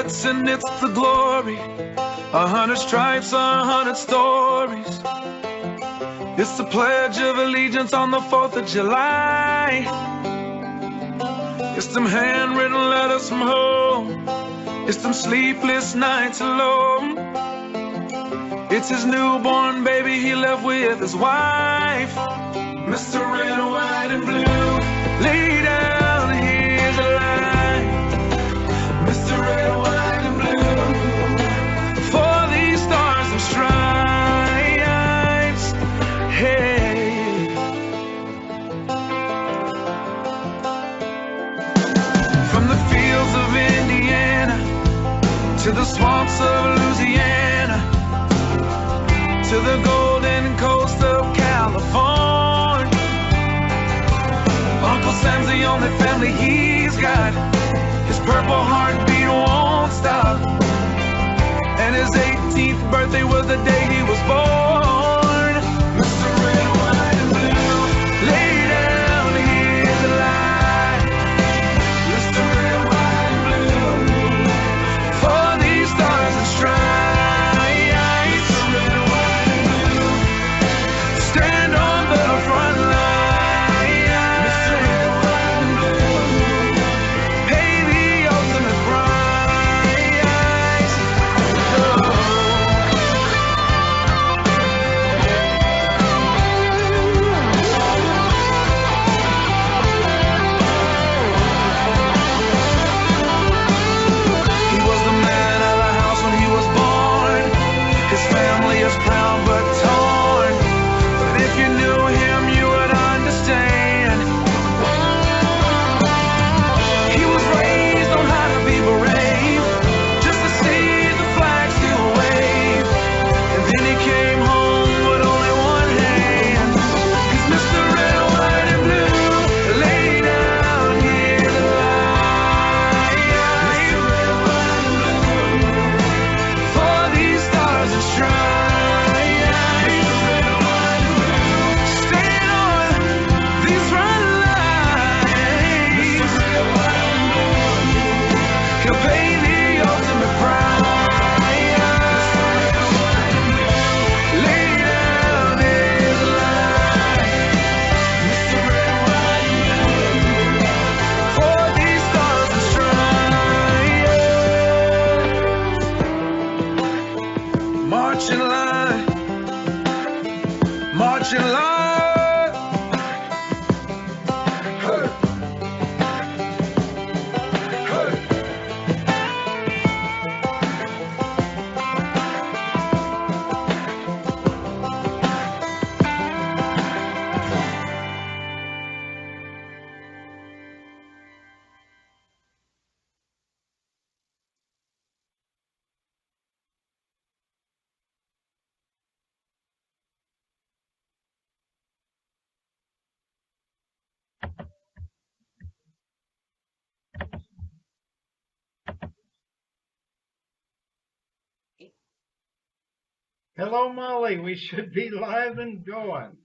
bullets and it's the glory. 100 stripes, 100 stories. It's the Pledge of Allegiance on the 4th of July. It's them handwritten letters from home. It's them sleepless nights alone. It's his newborn baby he left with his wife. Mr. Red, White, and Blue, lay down, here's a line. Mr. Red, White, and Blue, for these stars and stripes. Hey. From the fields of Indiana to the swamps of Louisiana, to the golden coast of California, Uncle Sam's the only family he's got. His purple heartbeat won't stop, and his 18th birthday was the day he was born. Mr. Red, White, and Blue, lay down, here's a line. Mr. Red, White, and Blue, for these stars and stripes. Hello, Molly. We should be live and going.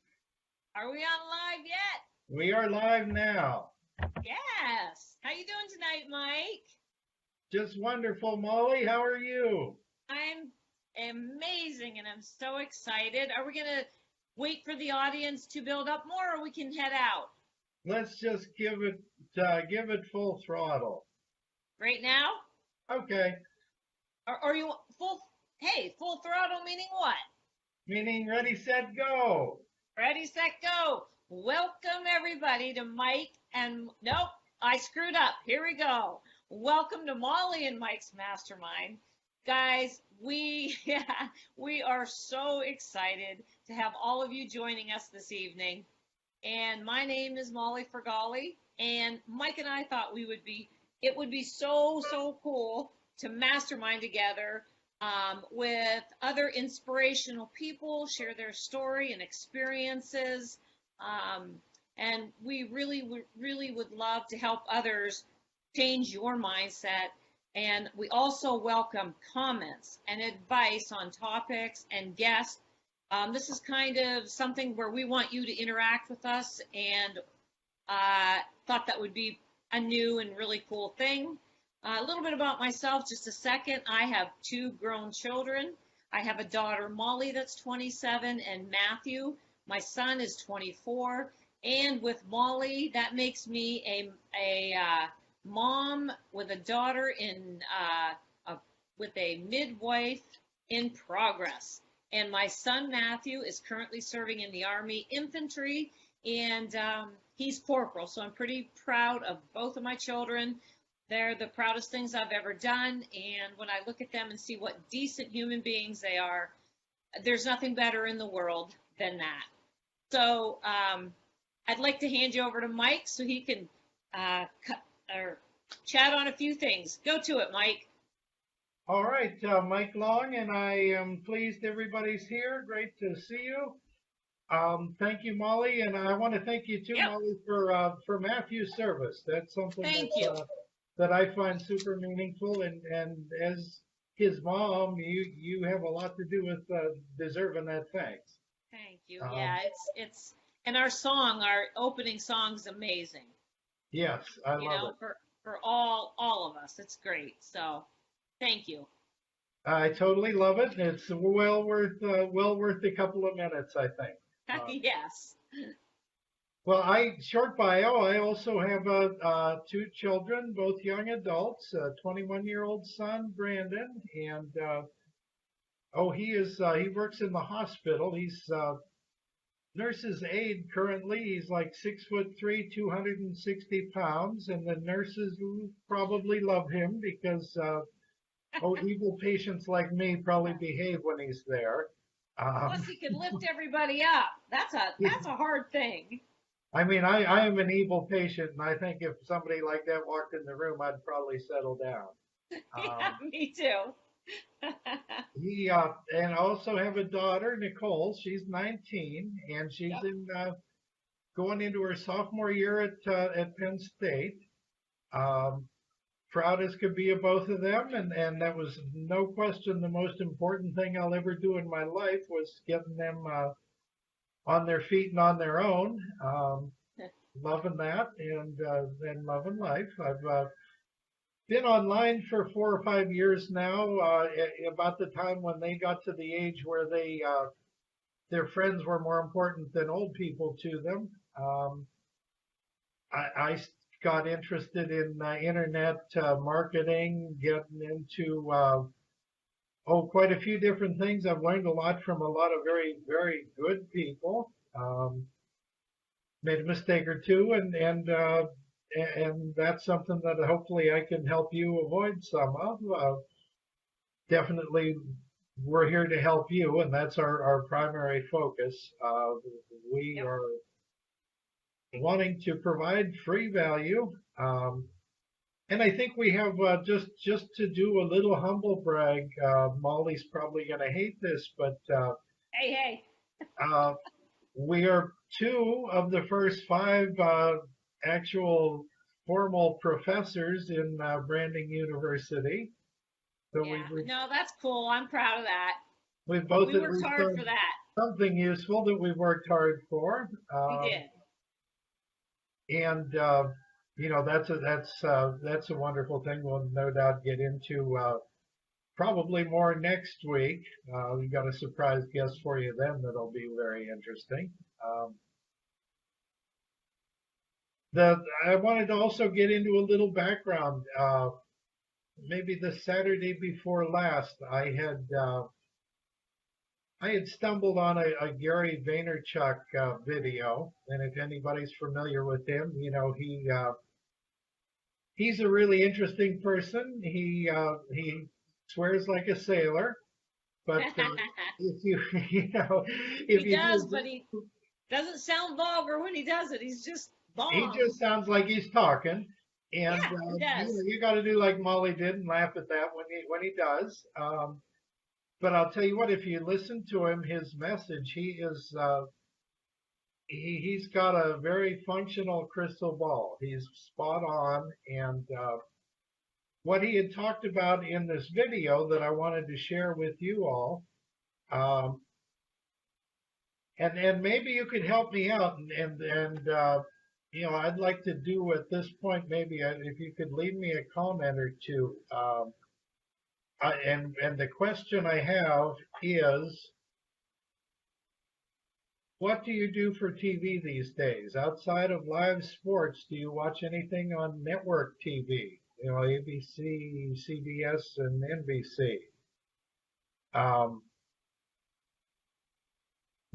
Are we on live yet? We are live now. Yes. How you doing tonight, Mike? Just wonderful, Molly. How are you? I'm amazing, and I'm so excited. Are we going to wait for the audience to build up more, or we can head out? Let's just give it full throttle. Right now? Okay. Or you full? Hey, full throttle meaning what? Meaning ready, set, go. Ready, set, go. Welcome everybody to Mike and nope, I screwed up. Here we go. Welcome to Molly and Mike's Mastermind. Guys, we are so excited to have all of you joining us this evening. And my name is Molly Fergali, and Mike and I thought it would be so cool to mastermind together with other inspirational people, share their story and experiences. And we really would love to help others change your mindset. And we also welcome comments and advice on topics and guests. This is kind of something where we want you to interact with us, and thought that would be a new and really cool thing. A little bit about myself, just a second. I have two grown children. I have a daughter, Molly, that's 27, and Matthew, my son, is 24. And with Molly, that makes me a mom with a daughter with a midwife in progress. And my son, Matthew, is currently serving in the Army infantry, and he's corporal. So I'm pretty proud of both of my children. They're the proudest things I've ever done. And when I look at them and see what decent human beings they are, there's nothing better in the world than that. So I'd like to hand you over to Mike so he can chat on a few things. Go to it, Mike. All right, Mike Long, and I am pleased everybody's here. Great to see you. Thank you, Molly, and I want to thank you too, Yep. Molly, for Matthew's service. That's something Thank you. that I find super meaningful, and as his mom, you have a lot to do with deserving that thanks. Thank you. Yeah, it's and our opening song's amazing. Yes, I love it. For all of us, it's great. So, thank you. I totally love it. It's well worth a couple of minutes, I think. Yes. Well, short bio. I also have two children, both young adults. A 21-year-old son, Brandon, and he works in the hospital. He's nurse's aide currently. He's like 6'3", 260 pounds, and the nurses probably love him because evil patients like me probably behave when he's there. Plus, he can lift everybody up. That's a hard thing. I mean, I am an evil patient, and I think if somebody like that walked in the room, I'd probably settle down. Yeah, me too. And I also have a daughter, Nicole. She's 19, and she's going into her sophomore year at Penn State. Proud as could be of both of them, and that was no question the most important thing I'll ever do in my life was getting them on their feet and on their own. Loving that and loving life. I've been online for 4 or 5 years now. About the time when they got to the age where their friends were more important than old people to them. I got interested in internet marketing, getting into quite a few different things. I've learned a lot from a lot of very, very good people. Made a mistake or two, and that's something that hopefully I can help you avoid some of. Definitely, we're here to help you, and that's our primary focus. We are wanting to provide free value. And I think we have just to do a little humble brag. Molly's probably going to hate this, but Hey. we are 2 of the first 5 actual formal professors in Branding University. So no, that's cool. I'm proud of that. We've both we worked hard for that. Something useful that we worked hard for. We did. And that's a wonderful thing. We'll no doubt get into probably more next week. We've got a surprise guest for you then that'll be very interesting. I wanted to also get into a little background. Maybe the Saturday before last, I had stumbled on a Gary Vaynerchuk video, and if anybody's familiar with him, he's a really interesting person. He swears like a sailor, but but he doesn't sound vulgar when he does it. He's just bomb. He just sounds like he's talking, and you got to do like Molly did and laugh at that when he does. But I'll tell you what, if you listen to him, his message, he's got a very functional crystal ball. He's spot on, and what he had talked about in this video that I wanted to share with you all, and maybe you could help me out and I'd like to do at this point, maybe if you could leave me a comment or two. And the question I have is, what do you do for TV these days? Outside of live sports, do you watch anything on network TV? ABC, CBS, and NBC.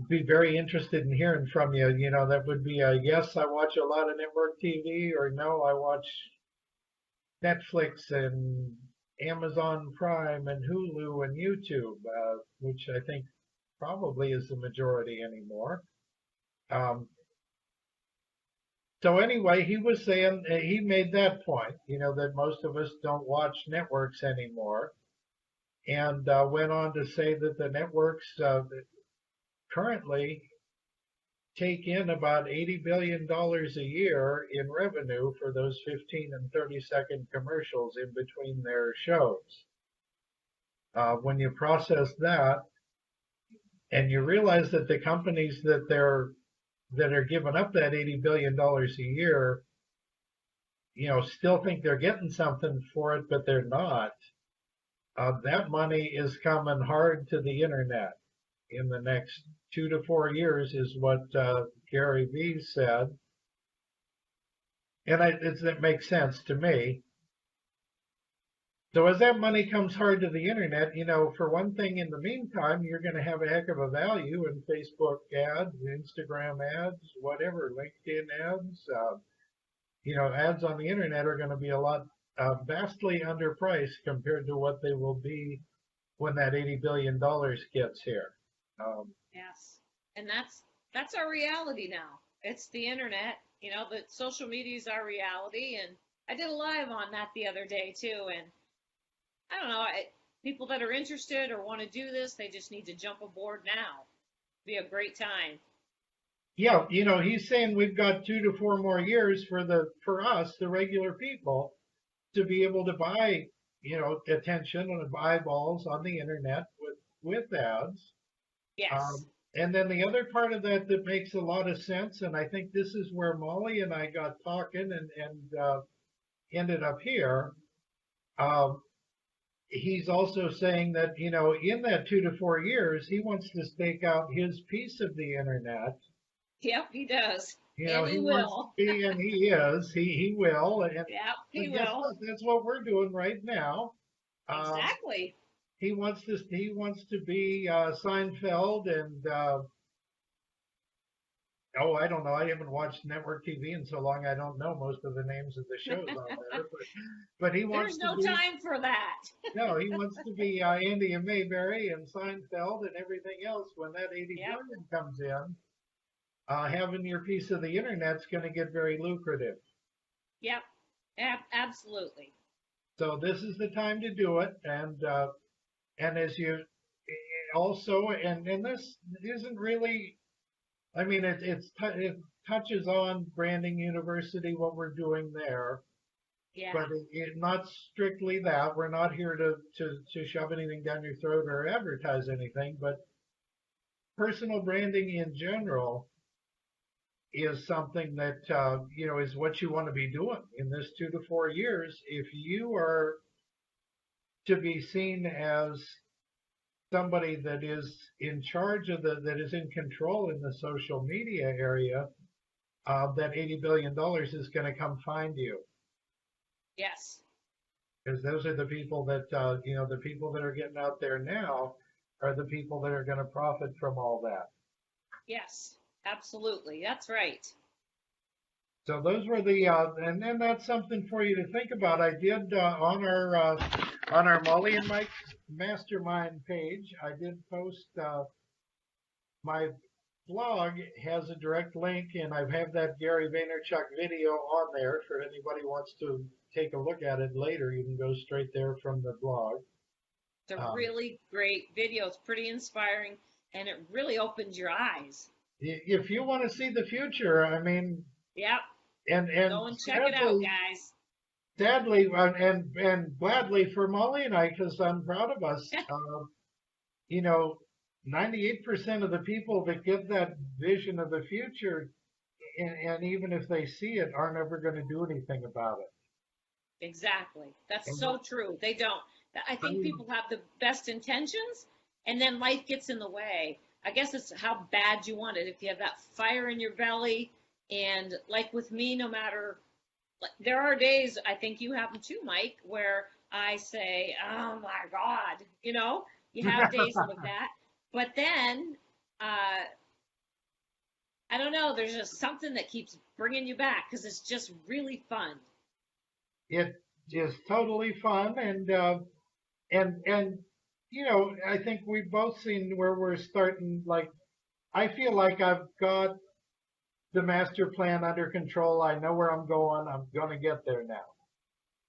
Be very interested in hearing from you. That would be a yes, I watch a lot of network TV, or no, I watch Netflix and Amazon Prime and Hulu and YouTube, which I think probably is the majority anymore. So anyway, he was saying, he made that point, that most of us don't watch networks anymore, and went on to say that the networks currently take in about $80 billion a year in revenue for those 15 and 30-second commercials in between their shows. When you process that, and you realize that the companies that are giving up that $80 billion a year, still think they're getting something for it, but they're not. That money is coming hard to the internet in the next 2 to 4 years, is what Gary Vee said. And it makes sense to me. So as that money comes hard to the internet, for one thing, in the meantime, you're going to have a heck of a value in Facebook ads, Instagram ads, whatever, LinkedIn ads. Ads on the internet are going to be a lot vastly underpriced compared to what they will be when that $80 billion gets here. Yes. And that's our reality now. It's the internet, the social media is our reality. And I did a live on that the other day too. And I don't know, people that are interested or want to do this, they just need to jump aboard now. Be a great time. Yeah, he's saying we've got 2 to 4 more years for us, the regular people, to be able to buy, attention and eyeballs on the internet with ads. Yes. And then the other part of that makes a lot of sense, and I think this is where Molly and I got talking and ended up here. He's also saying that, in that 2 to 4 years, he wants to stake out his piece of the internet. Yep, he does. And he wants will. to be, and he is. He will. And Yep, he guess will. what? That's what we're doing right now. Exactly. He wants to be Seinfeld and I don't know. I haven't watched network TV in so long. I don't know most of the names of the shows on there. But he wants There's no time for that. No, he wants to be Andy and Mayberry and Seinfeld and everything else when that 80 billion comes in. Having your piece of the internet's going to get very lucrative. Yep, absolutely. So this is the time to do it, and as you also, and this isn't really, I mean, it touches on Branding University, what we're doing there. Yeah. But not strictly that. We're not here to shove anything down your throat or advertise anything, but personal branding in general is something that is what you want to be doing in this 2 to 4 years. If you are to be seen as somebody that is in charge of that is in control in the social media area, that $80 billion is going to come find you. Yes. Because those are the people that the people that are getting out there now are the people that are going to profit from all that. Yes. Absolutely. That's right. So those were the, and then that's something for you to think about. I did on our Molly and Mike Mastermind page, I did post my blog has a direct link, and I have that Gary Vaynerchuk video on there for anybody who wants to take a look at it later. You can go straight there from the blog. It's a really great video. It's pretty inspiring, and it really opens your eyes. If you want to see the future, I mean. Yep. And go and check it out, guys. Sadly, and gladly for Molly and I, because I'm proud of us. 98% of the people that get that vision of the future and even if they see it, aren't ever going to do anything about it. Exactly. That's And so true. They don't. I I think mean, people have the best intentions and then life gets in the way. I guess it's how bad you want it. If you have that fire in your belly, and like with me, no matter, there are days, I think you have them too, Mike, where I say, oh my God, you have days like that. But then, I don't know, there's just something that keeps bringing you back because it's just really fun. it is totally fun, and I think we've both seen where we're starting. Like, I feel like I've got the master plan under control. I know where I'm going. I'm going to get there now.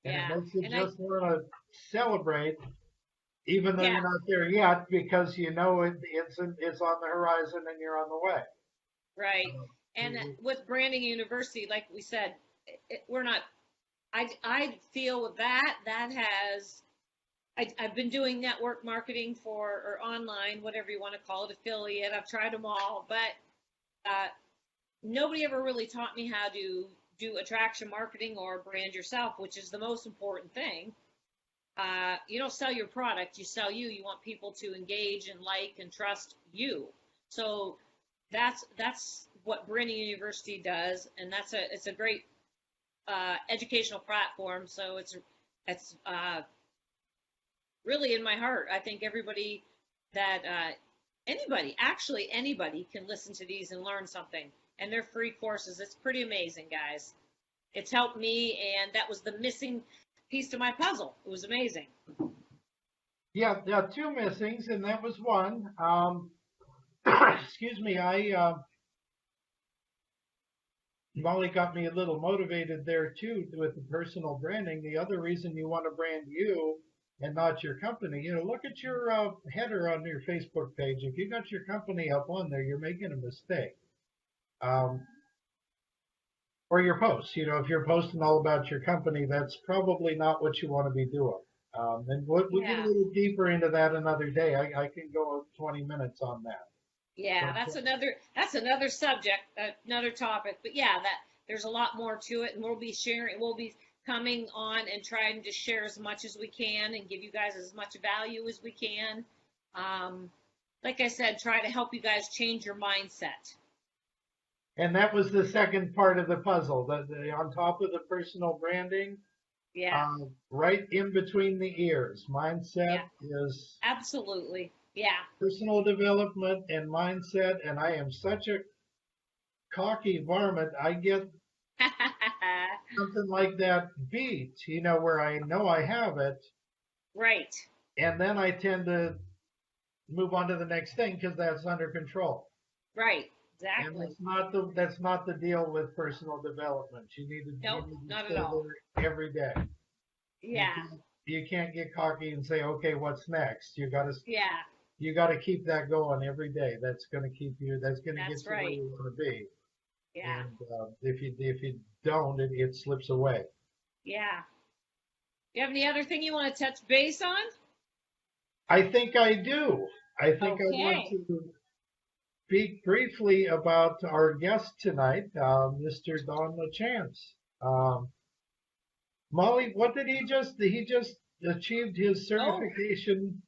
And it Yeah. makes you And just want to celebrate, even though yeah, you're not there yet, because it's on the horizon and you're on the way. right. And with Branding University, like we said, we're not, I feel with that has, I've been doing network marketing or online, whatever you want to call it, affiliate. I've tried them all, but nobody ever really taught me how to do attraction marketing or brand yourself, which is the most important thing. You don't sell your product, you sell you. You want people to engage and like and trust you. So that's what Branding University does, and it's a great educational platform. So it's really in my heart. I think everybody that anybody can listen to these and learn something. And they're free courses. It's pretty amazing, guys. It's helped me, and that was the missing piece to my puzzle. It was amazing. Yeah, there are two missings, and that was one. Excuse me, Molly got me a little motivated there too with the personal branding. The other reason you want to brand you and not your company, look at your header on your Facebook page. If you got your company up on there, you're making a mistake. Or your posts, if you're posting all about your company, that's probably not what you want to be doing. And we'll get a Yeah. little deeper into that another day. I can go 20 minutes on that. Yeah, But that's another subject, another topic. But yeah, that there's a lot more to it, and we'll be coming on and trying to share as much as we can and give you guys as much value as we can. Like I said, try to help you guys change your mindset. And that was the second part of the puzzle. On top of the personal branding, Yeah, right in between the ears, mindset yeah, is absolutely. Yeah. personal development and mindset. And I am such a cocky varmint. I get something like that beat, where I know I have it, Right, and then I tend to move on to the next thing because that's under control. right, And exactly. that's not the deal with personal development. You Nope, need to not at stay all. there every day. Yeah, You can't get cocky and say, okay, what's next? yeah, You got to keep that going every day. That's going to that's going to get that's you where right. you want to be. Yeah, And if you don't, it slips away. yeah. You have any other thing you want to touch base on? I think I do. I think I want Okay. to speak briefly about our guest tonight, Mr. Don Lachance. Molly, what did he just? He just achieved his Oh, certification.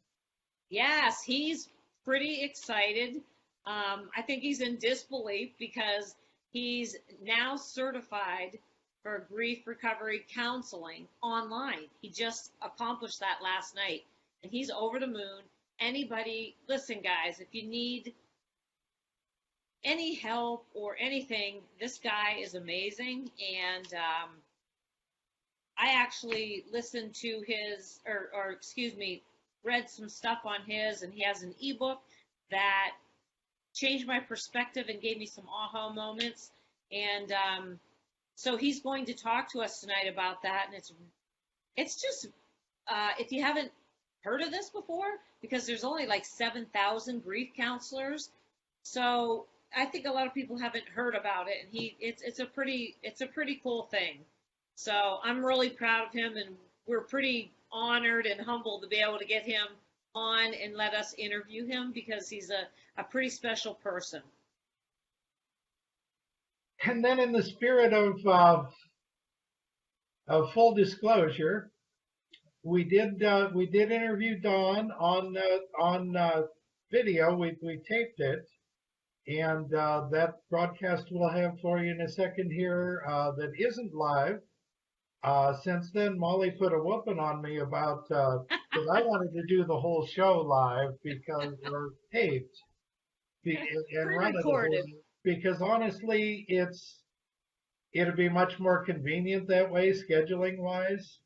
yes, he's pretty excited. I think he's in disbelief because he's now certified for grief recovery counseling online. He just accomplished that last night, and he's over the moon. Anybody, listen, guys, if you need any help or anything, this guy is amazing. And I actually listened to his, or excuse me, read some stuff on his, and he has an ebook that changed my perspective and gave me some aha moments. And so he's going to talk to us tonight about that. And it's just, if you haven't heard of this before, because there's only like 7,000 grief counselors. So I think a lot of people haven't heard about it, and it's a pretty cool thing. So I'm really proud of him, and we're pretty honored and humbled to be able to get him on and let us interview him because he's a pretty special person. And then in the spirit of full disclosure, we did interview Dawn on video. We taped it, and that broadcast we'll have for you in a second here. That isn't live. Since then, Molly put a whooping on me about because I wanted to do the whole show live because we're taped and run it the whole, Pre-recorded. because honestly, it'd be much more convenient that way, scheduling wise,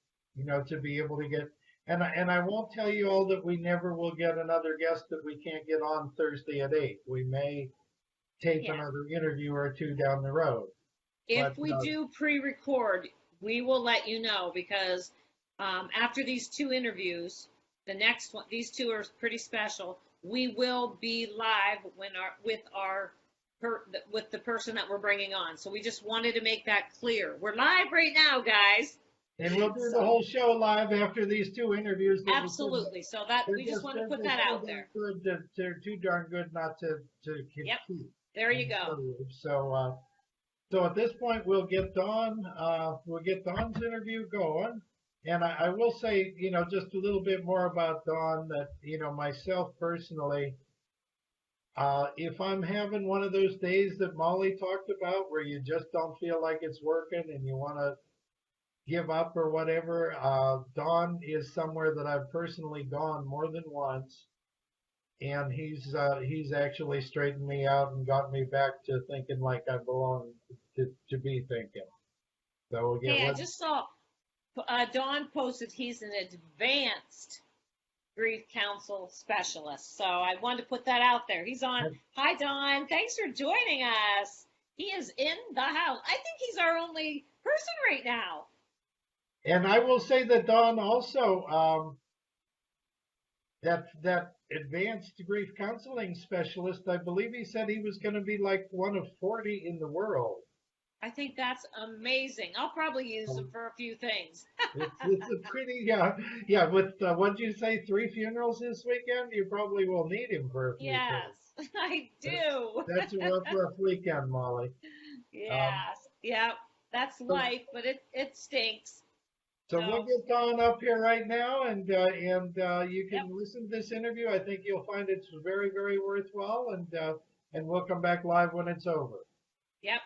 to be able to get. And I won't tell you all that we never will get another guest that we can't get on Thursday at 8. We may tape Yeah. another interview or two down the road. If But, we do pre-record, we will let you know, because after these 2 interviews, the next one, these 2 are pretty special. We will be live with the person that we're bringing on. So we just wanted to make that clear. We're live right now, guys. And we'll do the whole show live after these 2 interviews. Absolutely. So that we just want to put that out there. They're too darn good not to keep. Yep. There you go. So at this point, we'll get Dawn's interview going. And I will say, just a little bit more about Dawn, that, myself personally, if I'm having one of those days that Molly talked about where you just don't feel like it's working and you want to give up or whatever, Dawn is somewhere that I've personally gone more than once. And he's actually straightened me out and got me back to thinking like I belong to be thinking. So again, Hey, I just saw Dawn posted he's an advanced grief counsel specialist. So I wanted to put that out there. He's on. Hi, Dawn. Thanks for joining us. He is in the house. I think he's our only person right now. And I will say that Dawn also, that advanced grief counseling specialist, I believe he said he was going to be like one of 40 in the world. I think that's amazing. I'll probably use him for a few things. It's a pretty, yeah, with, what'd you say, 3 funerals this weekend? You probably will need him for a few Yes, things. I do. That's a rough weekend, Molly. Yes, yeah, that's life, but it stinks. So we'll get Dawn up here right now, and you can listen to this interview. I think you'll find it's very, very worthwhile, and we'll come back live when it's over. Yep.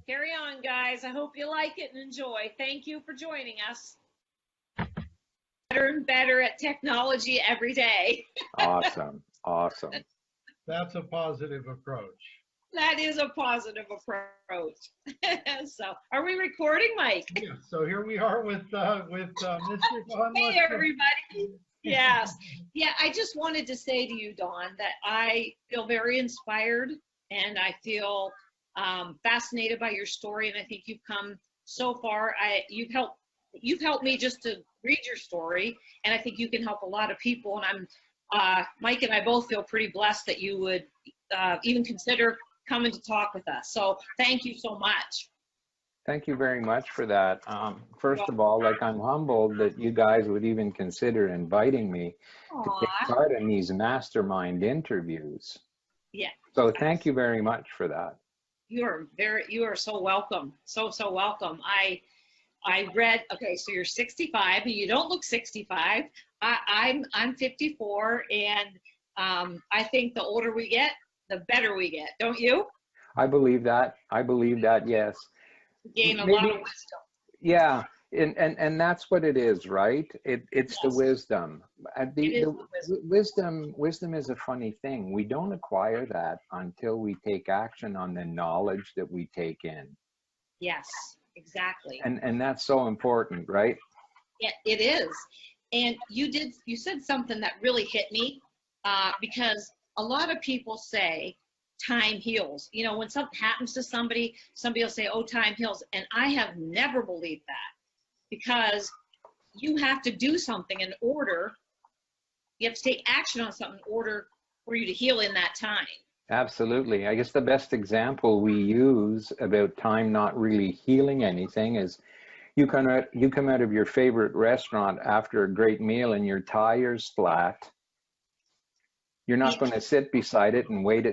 Carry on, guys. I hope you like it and enjoy. Thank you for joining us. Better and better at technology every day. Awesome. That's a positive approach. That is a positive approach. So, are we recording, Mike? Yeah. So here we are with Mr. Dawn. Hey, everybody. Yes. Yeah, I just wanted to say to you, Dawn, that I feel very inspired, and I feel fascinated by your story, and I think you've come so far. You've helped me just to read your story, and I think you can help a lot of people. And Mike and I both feel pretty blessed that you would even consider coming to talk with us. So thank you so much. Thank you very much for that. First of all, I'm humbled that you guys would even consider inviting me to take part in these mastermind interviews. Yeah. So thank you very much for that. You are so welcome. So welcome. I read, okay, so you're 65 and you don't look 65. I'm 54, and I think the older we get, the better we get. Don't you? I believe that. Yes. Gain a lot of wisdom. Yeah. And that's what it is, right? It's Yes. the wisdom. The wisdom. Wisdom is a funny thing. We don't acquire that until we take action on the knowledge that we take in. Yes, exactly. And that's so important, right? It is. And you said something that really hit me, because a lot of people say time heals. When something happens to somebody will say, oh, time heals. And I have never believed that, because you have to do something in order, you have to take action on something in order for you to heal in that time. Absolutely. I guess the best example we use about time not really healing anything is you come out of your favorite restaurant after a great meal and your tire's flat. You're not going to sit beside it and wait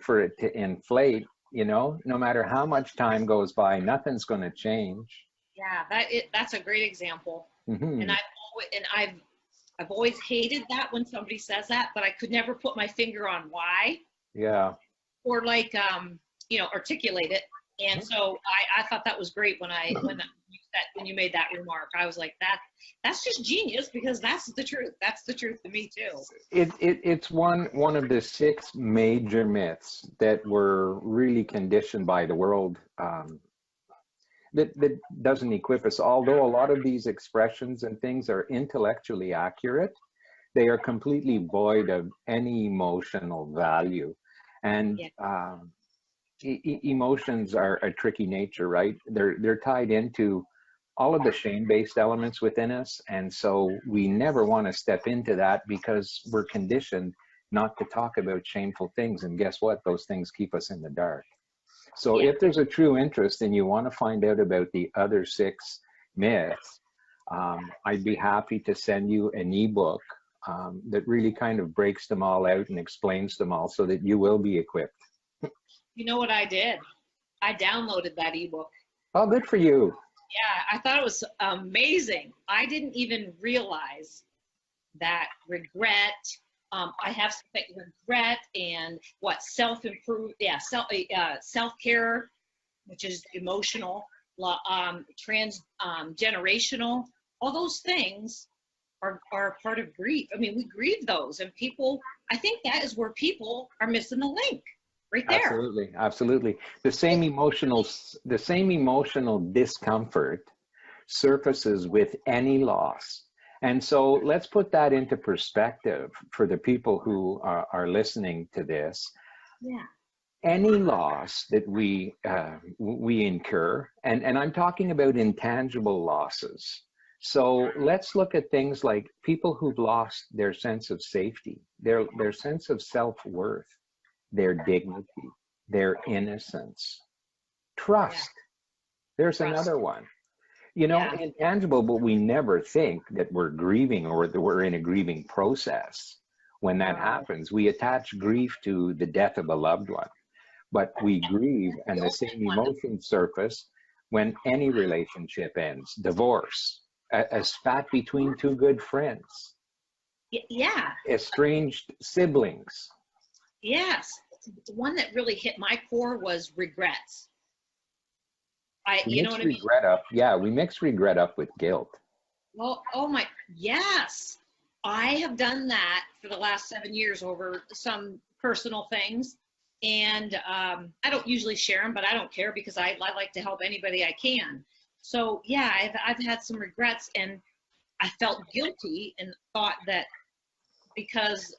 for it to inflate. You know, no matter how much time goes by, nothing's going to change. Yeah, that's a great example. Hmm. And I've always hated that when somebody says that, but I could never put my finger on why Yeah. or like articulate it. And so I thought that was great when you made that remark. I was like, that's just genius, because that's the truth. That's the truth to me too. It's one of the 6 major myths that were really conditioned by the world, that doesn't equip us. Although a lot of these expressions and things are intellectually accurate, they are completely void of any emotional value. And Yeah. emotions are a tricky nature, right? They're tied into all of the shame-based elements within us, and so we never want to step into that because we're conditioned not to talk about shameful things. And guess what? Those things keep us in the dark. So Yeah. if there's a true interest and you want to find out about the other 6 myths, I'd be happy to send you an ebook that really kind of breaks them all out and explains them all so that you will be equipped. You know what I did? I downloaded that ebook. Oh, good for you. Yeah, I thought it was amazing. I didn't even realize that regret. I have regret and self-improve. Yeah, self-care, which is emotional, generational. All those things are part of grief. I mean, we grieve those, and I think that is where people are missing the link. Right there. Absolutely, absolutely. The same emotional discomfort surfaces with any loss. And so let's put that into perspective for the people who are listening to this. Yeah. Any loss that we incur, and I'm talking about intangible losses. So let's look at things like people who've lost their sense of safety, their sense of self-worth, their dignity, their innocence, trust. There's another one. You know, intangible, but we never think that we're grieving or that we're in a grieving process. When that happens, we attach grief to the death of a loved one, but we grieve and the same emotions surface when any relationship ends. Divorce, a spat between 2 good friends. Yeah. Estranged siblings. Yes. The one that really hit my core was regrets. You know what I mean? We mix regret up with guilt. Well, yes. I have done that for the last 7 years over some personal things. And I don't usually share them, but I don't care because I like to help anybody I can. So yeah, I've had some regrets, and I felt guilty and thought that because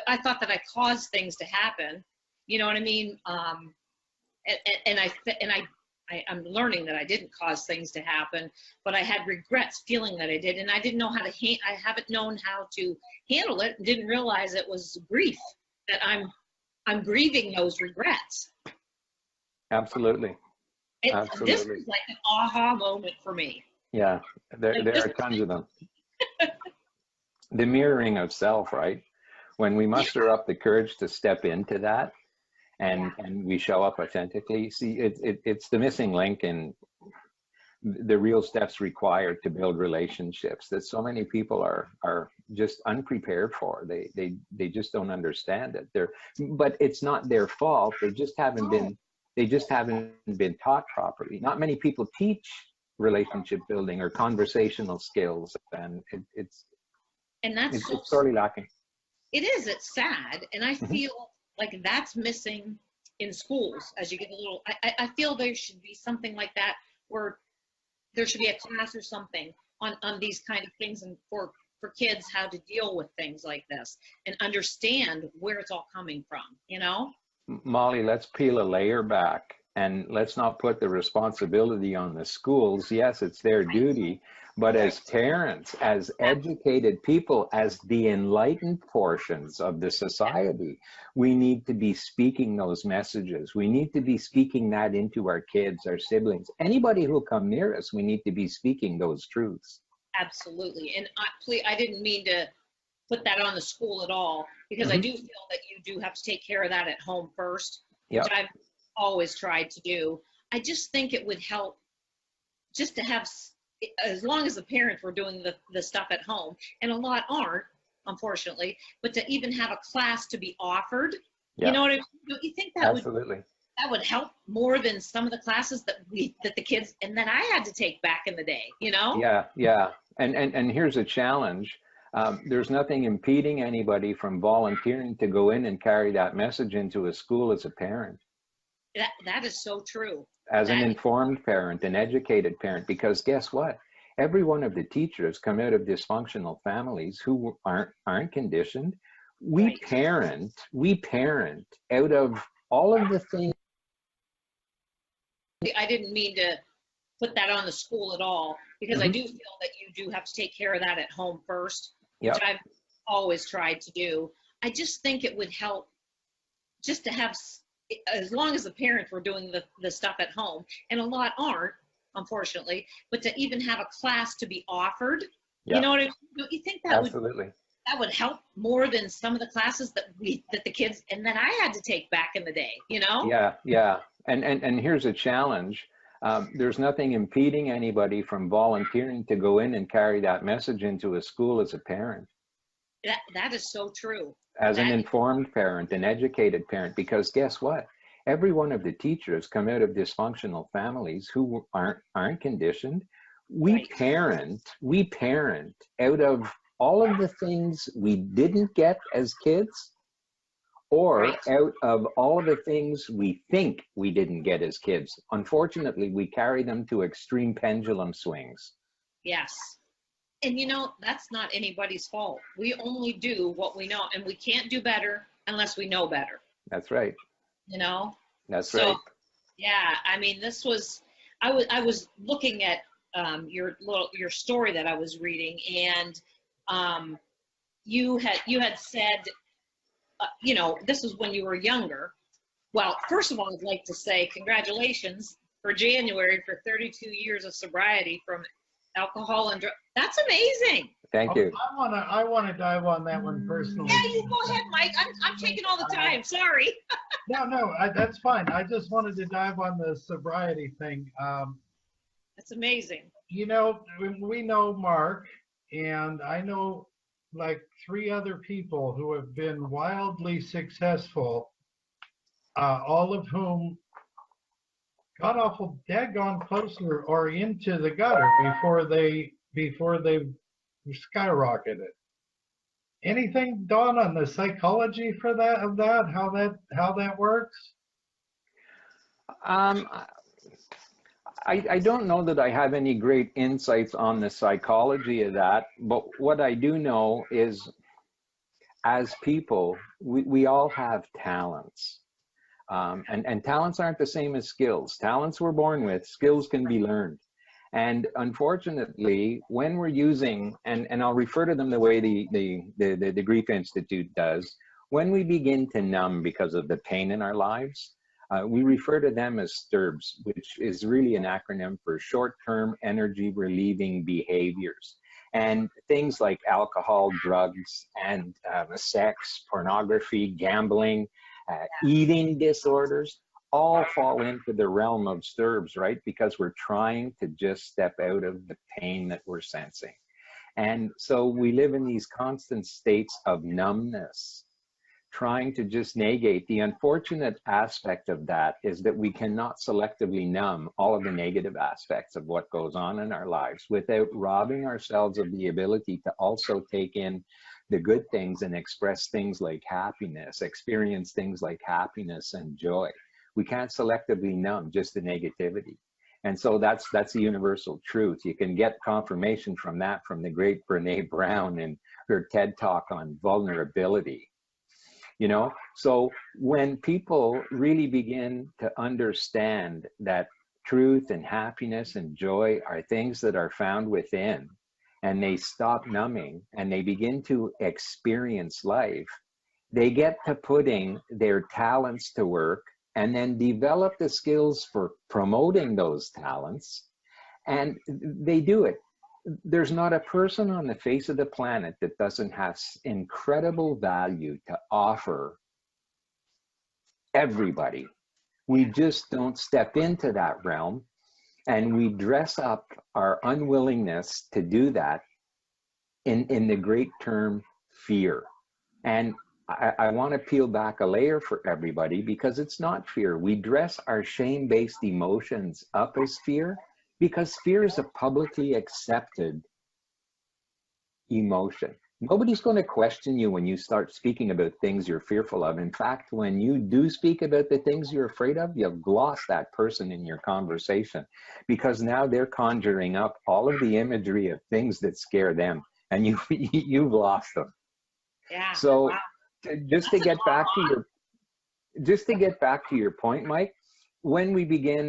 I thought that I caused things to happen, you know what I mean? I'm learning that I didn't cause things to happen, but I had regrets feeling that I did, and I didn't know how to I haven't known how to handle it, and didn't realize it was grief, that I'm grieving those regrets. Absolutely. This Absolutely. was like an aha moment for me. Yeah, there are tons of them. The mirroring of self, right? When we muster up the courage to step into that, and we show up authentically. See, it's the missing link in the real steps required to build relationships that so many people are just unprepared for. They just don't understand it. But it's not their fault. They just haven't been taught properly. Not many people teach relationship building or conversational skills, and it's sorely lacking. It is. It's sad, and I feel like that's missing in schools. As you get a little, I feel there should be something like that, where there should be a class or something on these kind of things, and for kids how to deal with things like this and understand where it's all coming from, you know? Molly, let's peel a layer back, and let's not put the responsibility on the schools. Yes, it's their duty, but as parents, as educated people, as the enlightened portions of the society, we need to be speaking those messages. We need to be speaking that into our kids, our siblings, anybody who'll come near us. We need to be speaking those truths. Absolutely. And I didn't mean to put that on the school at all, because I do feel that you do have to take care of that at home first, which I've always tried to do. I just think it would help just to have, as long as the parents were doing the stuff at home, and a lot aren't, unfortunately, but to even have a class to be offered, Yeah. you know what I mean? Don't you think that Absolutely. that would help more than some of the classes that the kids and then I had to take back in the day, you know? Yeah, yeah. And here's a challenge. There's nothing impeding anybody from volunteering to go in and carry that message into a school as a parent, That is so true. as an That- informed parent, an educated parent, because guess what? Every one of the teachers come out of dysfunctional families who aren't conditioned. We Right. parent out of all of the things. I didn't mean to put that on the school at all, because I Mhm. do feel that you do have to take care of that at home first, Yeah. which I've always tried to do. I just think it would help just to have, as long as the parents were doing the stuff at home, and a lot aren't, unfortunately, but to even have a class to be offered, Yeah. you know what I mean? Don't you think that Absolutely. that would help more than some of the classes that the kids and then I had to take back in the day, you know? Yeah, yeah. And here's a challenge. There's nothing impeding anybody from volunteering to go in and carry that message into a school as a parent, That is so true. as an That- informed parent, an educated parent, because guess what? Every one of the teachers come out of dysfunctional families who aren't conditioned. We Right. parent out of all of the things we didn't get as kids, or Right. out of all of the things we think we didn't get as kids. Unfortunately, we carry them to extreme pendulum swings. Yes. And you know, that's not anybody's fault. We only do what we know, and we can't do better unless we know better, That's right. you know? That's So, right. yeah, I mean, I was looking at your story that I was reading, and you had said, you know, this was when you were younger. Well, first of all, I'd like to say congratulations for January for 32 years of sobriety from alcohol and drugs. That's amazing. Thank you. I wanna dive on that one personally. Yeah, you go ahead, Mike. I'm taking all the time. Sorry. No, that's fine. I just wanted to dive on the sobriety thing. That's amazing. You know, we know Mark, and I know like 3 other people who have been wildly successful, all of whom got awful daggone closer or into the gutter before they skyrocketed. Anything, Dawn, on the psychology for that, how that works? I don't know that I have any great insights on the psychology of that, but what I do know is, as people, we all have talents. And talents aren't the same as skills. Talents we're born with, skills can be learned. And unfortunately, when we're using, and I'll refer to them the way the Grief Institute does, when we begin to numb because of the pain in our lives, we refer to them as STIRBs, which is really an acronym for short-term energy relieving behaviors. And things like alcohol, drugs, and sex, pornography, gambling, eating disorders, all fall into the realm of STIRBs, right? Because we're trying to just step out of the pain that we're sensing. And so we live in these constant states of numbness, trying to just negate. The unfortunate aspect of that is that we cannot selectively numb all of the negative aspects of what goes on in our lives without robbing ourselves of the ability to also take in the good things and express things like happiness, experience things like happiness and joy. We can't selectively numb just the negativity. And so that's the universal truth. You can get confirmation from that from the great Brene Brown in her TED Talk on vulnerability. You know, so when people really begin to understand that truth and happiness and joy are things that are found within, and they stop numbing and they begin to experience life, they get to putting their talents to work and then develop the skills for promoting those talents. And they do it. There's not a person on the face of the planet that doesn't have incredible value to offer everybody. We just don't step into that realm, and we dress up our unwillingness to do that in the great term fear. And I want to peel back a layer for everybody, because it's not fear. We dress our shame-based emotions up as fear because fear is a publicly accepted emotion. Nobody's going to question you when you start speaking about things you're fearful of. In fact, when you do speak about the things you're afraid of, you've lost that person in your conversation, because now they're conjuring up all of the imagery of things that scare them, and you've lost them. Yeah. So Wow. just to get back to your point, Mike, when we begin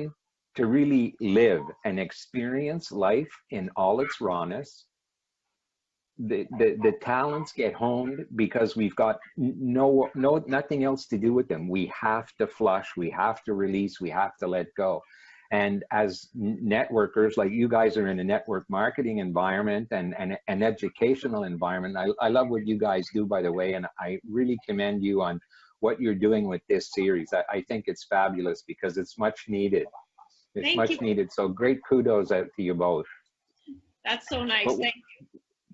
to really live and experience life in all its rawness, the talents get honed because we've got nothing else to do with them. We have to flush, we have to release, we have to let go. And as networkers, like you guys are in a network marketing environment and an educational environment. I love what you guys do, by the way, and I really commend you on what you're doing with this series. I think it's fabulous because it's much needed. It's Thank much you. needed. So great kudos out to you both. That's so nice. But Thank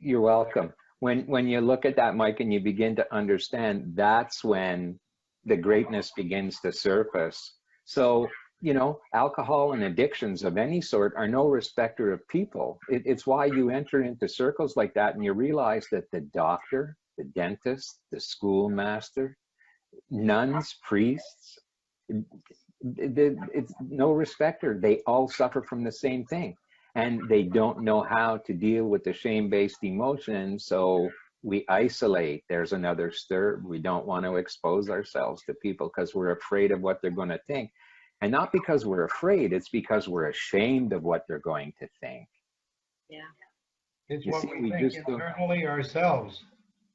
you're welcome. When you look at that, Mike, and you begin to understand, that's when the greatness begins to surface. So, you know, alcohol and addictions of any sort are no respecter of people. It's why you enter into circles like that and you realize that the doctor, the dentist, the schoolmaster, nuns, priests, it's no respecter. They all suffer from the same thing, and they don't know how to deal with the shame-based emotion. So we isolate. There's another stir. We don't want to expose ourselves to people because we're afraid of what they're going to think. And not because we're afraid, it's because we're ashamed of what they're going to think. you. Yeah. It's You what see, we we think just don't- internally ourselves.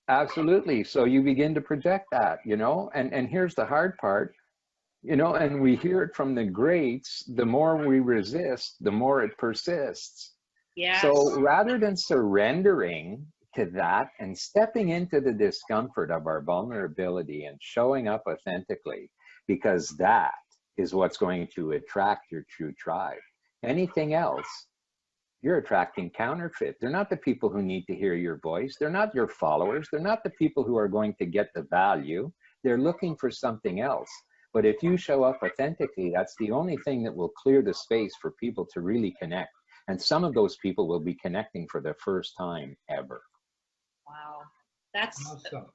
Absolutely. So you begin to project that, you know, and here's the hard part, you know, and we hear it from the greats, the more we resist, the more it persists. Yes. So rather than surrendering to that and stepping into the discomfort of our vulnerability and showing up authentically, because that is what's going to attract your true tribe. Anything else, you're attracting counterfeit. They're not the people who need to hear your voice. They're not your followers. They're not the people who are going to get the value. They're looking for something else. But if you show up authentically, that's the only thing that will clear the space for people to really connect. And some of those people will be connecting for the first time ever. Wow. That's Awesome.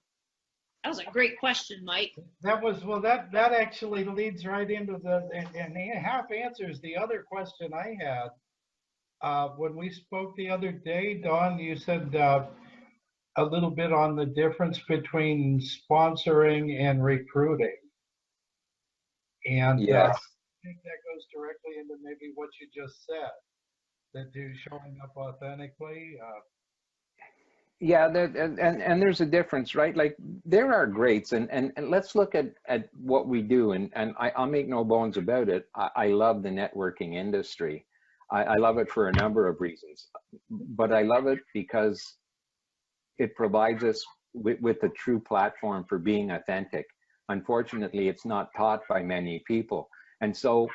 That was a great question, Mike. That was, well, that actually leads right into and half answers the other question I had. When we spoke the other day, Dawn, you said a little bit on the difference between sponsoring and recruiting. And Yes. I think that goes directly into maybe what you just said, that you're showing up authentically. Yeah, and there's a difference, right? Like there are greats, and let's look at what we do, and I'll make no bones about it. I love the networking industry. I love it for a number of reasons, but I love it because it provides us with a true platform for being authentic. Unfortunately, it's not taught by many people. And so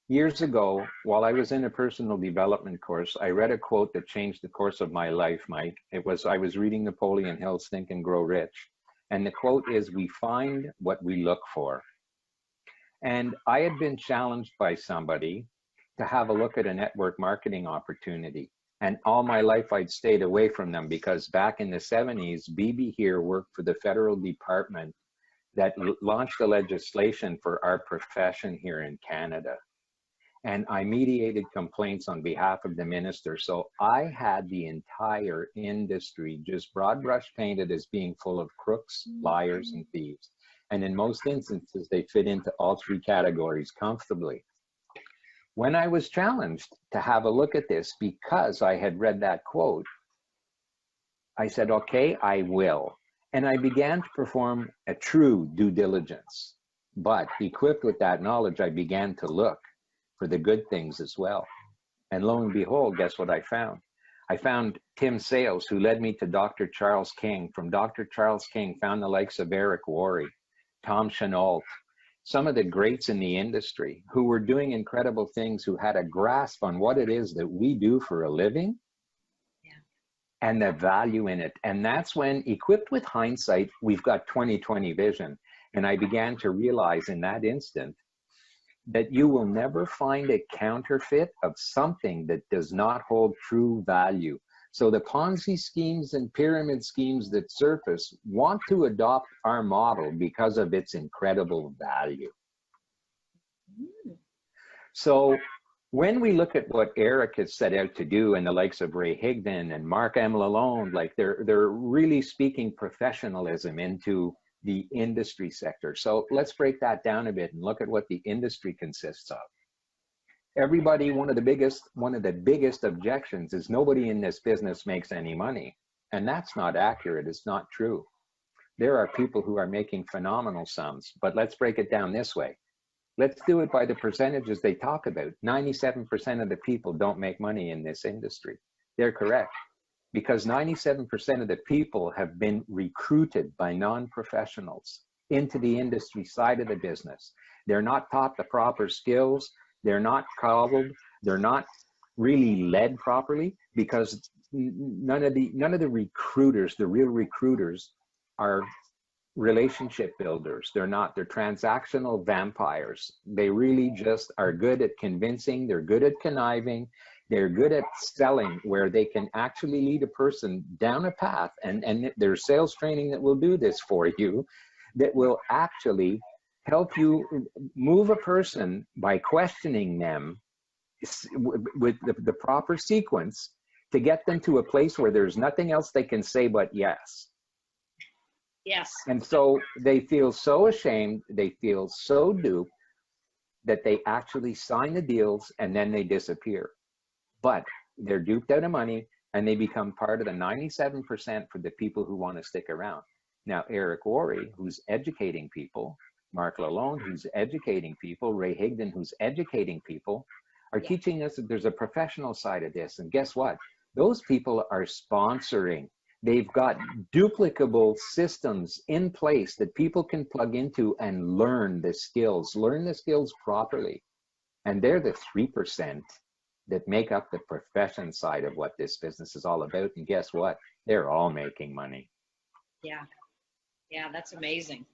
years ago, while I was in a personal development course, I read a quote that changed the course of my life, Mike. I was reading Napoleon Hill's Think and Grow Rich. And the quote is, "We find what we look for." And I had been challenged by somebody to have a look at a network marketing opportunity. And all my life I'd stayed away from them because back in the 70s, BB here worked for the federal department that launched the legislation for our profession here in Canada. And I mediated complaints on behalf of the minister. So I had the entire industry just broad brush painted as being full of crooks, liars, and thieves. And in most instances, they fit into all three categories comfortably. When I was challenged to have a look at this because I had read that quote, I said, okay, I will. And I began to perform a true due diligence. But equipped with that knowledge, I began to look for the good things as well. And lo and behold, guess what I found? I found Tim Sales, who led me to Dr. Charles King. From Dr. Charles King, found the likes of Eric Worre, Tom Chenault, some of the greats in the industry who were doing incredible things, who had a grasp on what it is that we do for a living and the value in it. And that's when, equipped with hindsight, we've got 20/20 vision. And I began to realize in that instant that you will never find a counterfeit of something that does not hold true value. So the Ponzi schemes and pyramid schemes that surface want to adopt our model because of its incredible value. So when we look at what Eric has set out to do, and the likes of Ray Higdon and Mark M. Lalonde, like they're really speaking professionalism into the industry sector. So let's break that down a bit and look at what the industry consists of. Everybody, one of the biggest objections is nobody in this business makes any money. And that's not accurate. It's not true. There are people who are making phenomenal sums, but let's break it down this way. Let's do it by the percentages they talk about. 97% of the people don't make money in this industry. They're correct, because 97% of the people have been recruited by non-professionals into the industry side of the business. They're not taught the proper skills. They're not coddled. They're not really led properly, because none of the recruiters, the real recruiters, are relationship builders. They're transactional vampires. They really just are good at convincing. They're good at conniving. They're good at selling, where they can actually lead a person down a path. And there's sales training that will do this for you, that will actually help you move a person by questioning them with the proper sequence to get them to a place where there's nothing else they can say but yes. Yes. And so they feel so ashamed, they feel so duped, that they actually sign the deals and then they disappear. But they're duped out of money, and they become part of the 97% for the people who want to stick around. Now, Eric Worre, who's educating people, Mark Lalonde, who's educating people, Ray Higdon, who's educating people, are teaching us that there's a professional side of this. And guess what? Those people are sponsoring. They've got duplicable systems in place that people can plug into and learn the skills properly. And they're the 3% that make up the profession side of what this business is all about. And guess what? They're all making money. Yeah. Yeah, that's amazing.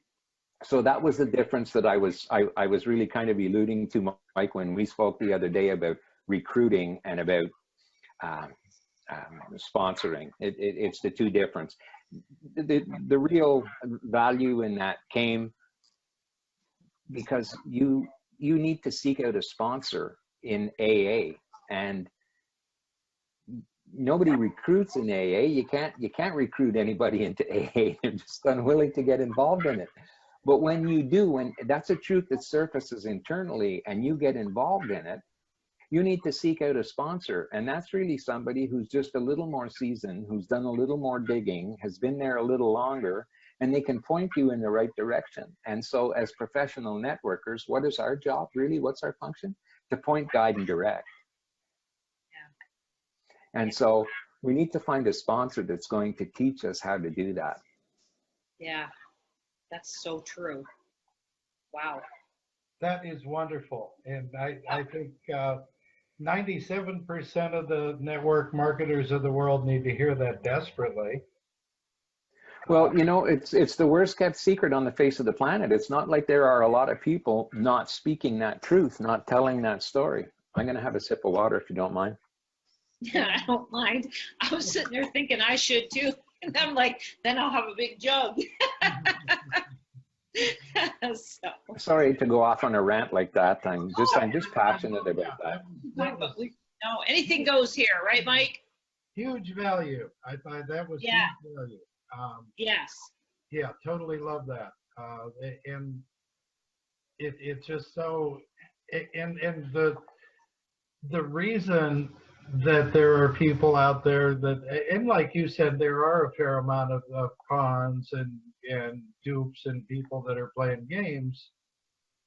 So that was the difference that I was really kind of alluding to, Mike, when we spoke the other day about recruiting and about sponsoring. It's the two difference. The real value in that came because you need to seek out a sponsor in AA, and nobody recruits in AA. You can't recruit anybody into AA. They're just unwilling to get involved in it. But when you do, when that's a truth that surfaces internally and you get involved in it, you need to seek out a sponsor. And that's really somebody who's just a little more seasoned, who's done a little more digging, has been there a little longer, and they can point you in the right direction. And so as professional networkers, what is our job really? What's our function? To point, guide, and direct. Yeah. And so we need to find a sponsor that's going to teach us how to do that. Yeah, that's so true. Wow. That is wonderful. And I think 97% of the network marketers of the world need to hear that desperately. Well, you know, it's the worst kept secret on the face of the planet. It's not like there are a lot of people not speaking that truth, not telling that story. I'm going to have a sip of water if you don't mind. Yeah, I don't mind. I was sitting there thinking I should too. And I'm like, then I'll have a big jug. So. Sorry to go off on a rant like that. I'm just passionate about that. No, anything goes here, right, Mike? Huge value. I thought that was huge value. Yes. Yeah, totally love that. And it's just so, and the reason that there are people out there that, and like you said, there are a fair amount of cons and dupes and people that are playing games.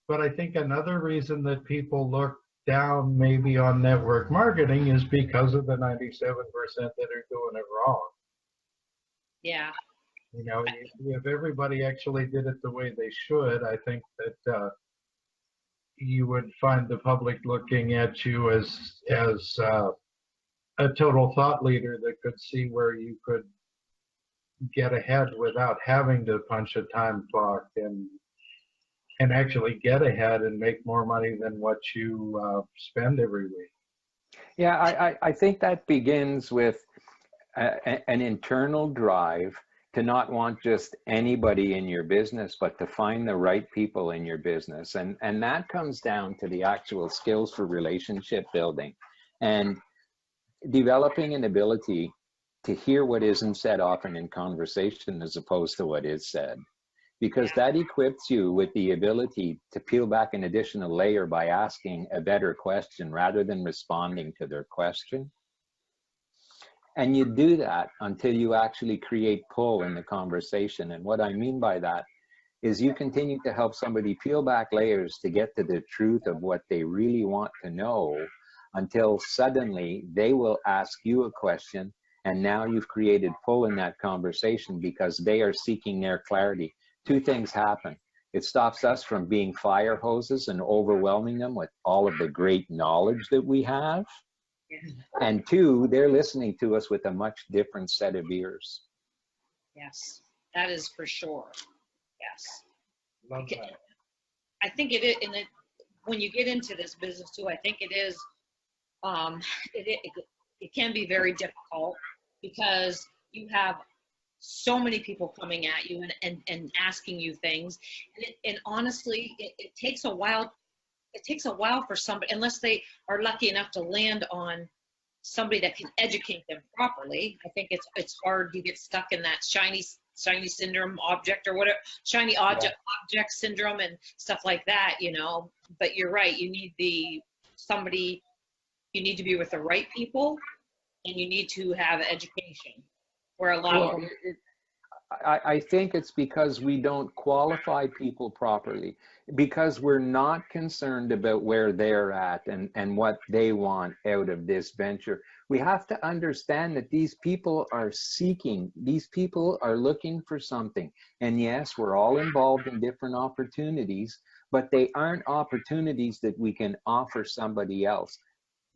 But I think another reason that people look down maybe on network marketing is because of the 97% that are doing it wrong. Yeah. You know, if everybody actually did it the way they should, I think that you would find the public looking at you as a total thought leader that could see where you could get ahead without having to punch a time clock and actually get ahead and make more money than what you spend every week. Yeah, I think that begins with an internal drive to not want just anybody in your business, but to find the right people in your business. And that comes down to the actual skills for relationship building and developing an ability to hear what isn't said often in conversation as opposed to what is said, because that equips you with the ability to peel back an additional layer by asking a better question rather than responding to their question. And you do that until you actually create pull in the conversation. And what I mean by that is you continue to help somebody peel back layers to get to the truth of what they really want to know, until suddenly they will ask you a question, and now you've created pull in that conversation because they are seeking their clarity. Two things happen. It stops us from being fire hoses and overwhelming them with all of the great knowledge that we have. And two, they're listening to us with a much different set of ears. Yes, that is for sure. Yes. Love that. I think it is, and when you get into this business too, I think it is, it can be very difficult because you have so many people coming at you and asking you things. And honestly, it takes a while. It takes a while for somebody, unless they are lucky enough to land on somebody that can educate them properly. I think it's hard to get stuck in that shiny syndrome object or whatever, shiny object syndrome and stuff like that, you know. But you're right. You need you need to be with the right people, and you need to have education. Where a lot of them, I think it's because we don't qualify people properly, because we're not concerned about where they're at and what they want out of this venture. We have to understand that these people are seeking, these people are looking for something. And yes, we're all involved in different opportunities, but they aren't opportunities that we can offer somebody else.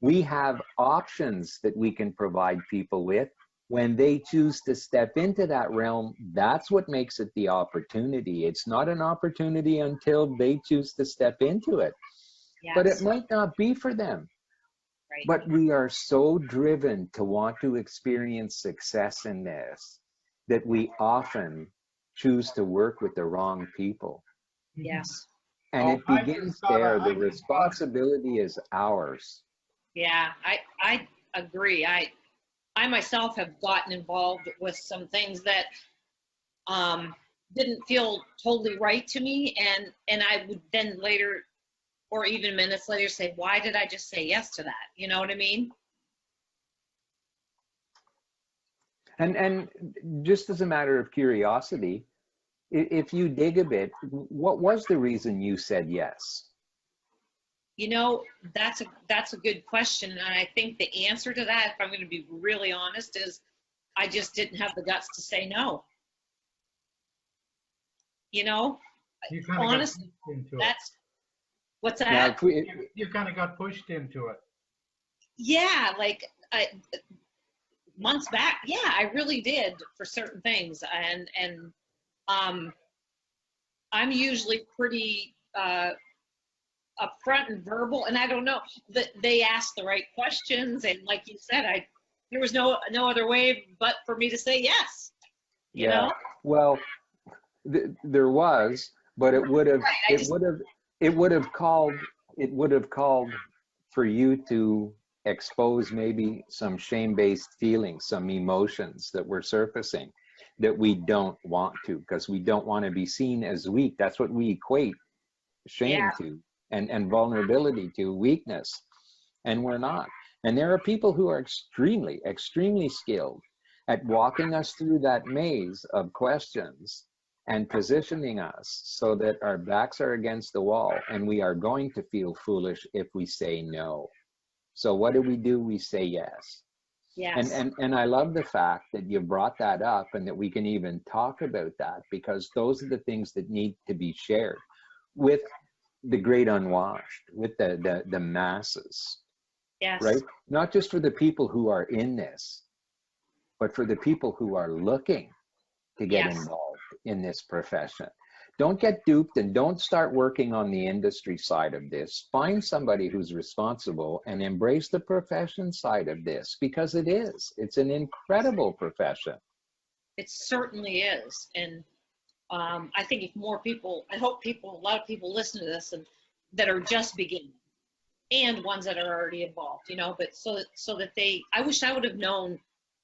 We have options that we can provide people with. When they choose to step into that realm, that's what makes it the opportunity. It's not an opportunity until they choose to step into it. yes, But it might not be for them. right. But we are so driven to want to experience success in this that we often choose to work with the wrong people. Yes. And Oh, it I begins just thought- there. I The just responsibility is ours. Yeah, I agree. I myself have gotten involved with some things that didn't feel totally right to me, and I would then later, or even minutes later, say, why did I just say yes to that? You know what I mean? And just as a matter of curiosity, if you dig a bit, what was the reason you said yes? You know, that's a good question, and I think the answer to that, if I'm going to be really honest, is I just didn't have the guts to say no. You know, You kind of honestly, got pushed into it. that's what's Now, that? if we, You kind of got pushed into it. Yeah, like months back, yeah, I really did for certain things, and I'm usually pretty upfront and verbal, and I don't know that they asked the right questions, and like you said, there was no other way but for me to say yes. You yeah, know? well, there was, but it would have, Right, it would have called for you to expose maybe some shame-based feelings, some emotions that were surfacing that we don't want to, because we don't want to be seen as weak. That's what we equate shame Yeah. to, and vulnerability to, weakness, and we're not. And there are people who are extremely, extremely skilled at walking us through that maze of questions and positioning us so that our backs are against the wall, and we are going to feel foolish if we say no. So what do? We say yes. Yes. And I love the fact that you brought that up and that we can even talk about that, because those are the things that need to be shared with the great unwashed, with the masses, Yes. right? Not just for the people who are in this, but for the people who are looking to get Yes. involved in this profession. Don't get duped and don't start working on the industry side of this. Find somebody who's responsible and embrace the profession side of this, because it is. It's an incredible profession. It certainly is. And I think if more people, I hope a lot of people listen to this and that are just beginning, and ones that are already involved, but so that I wish I would have known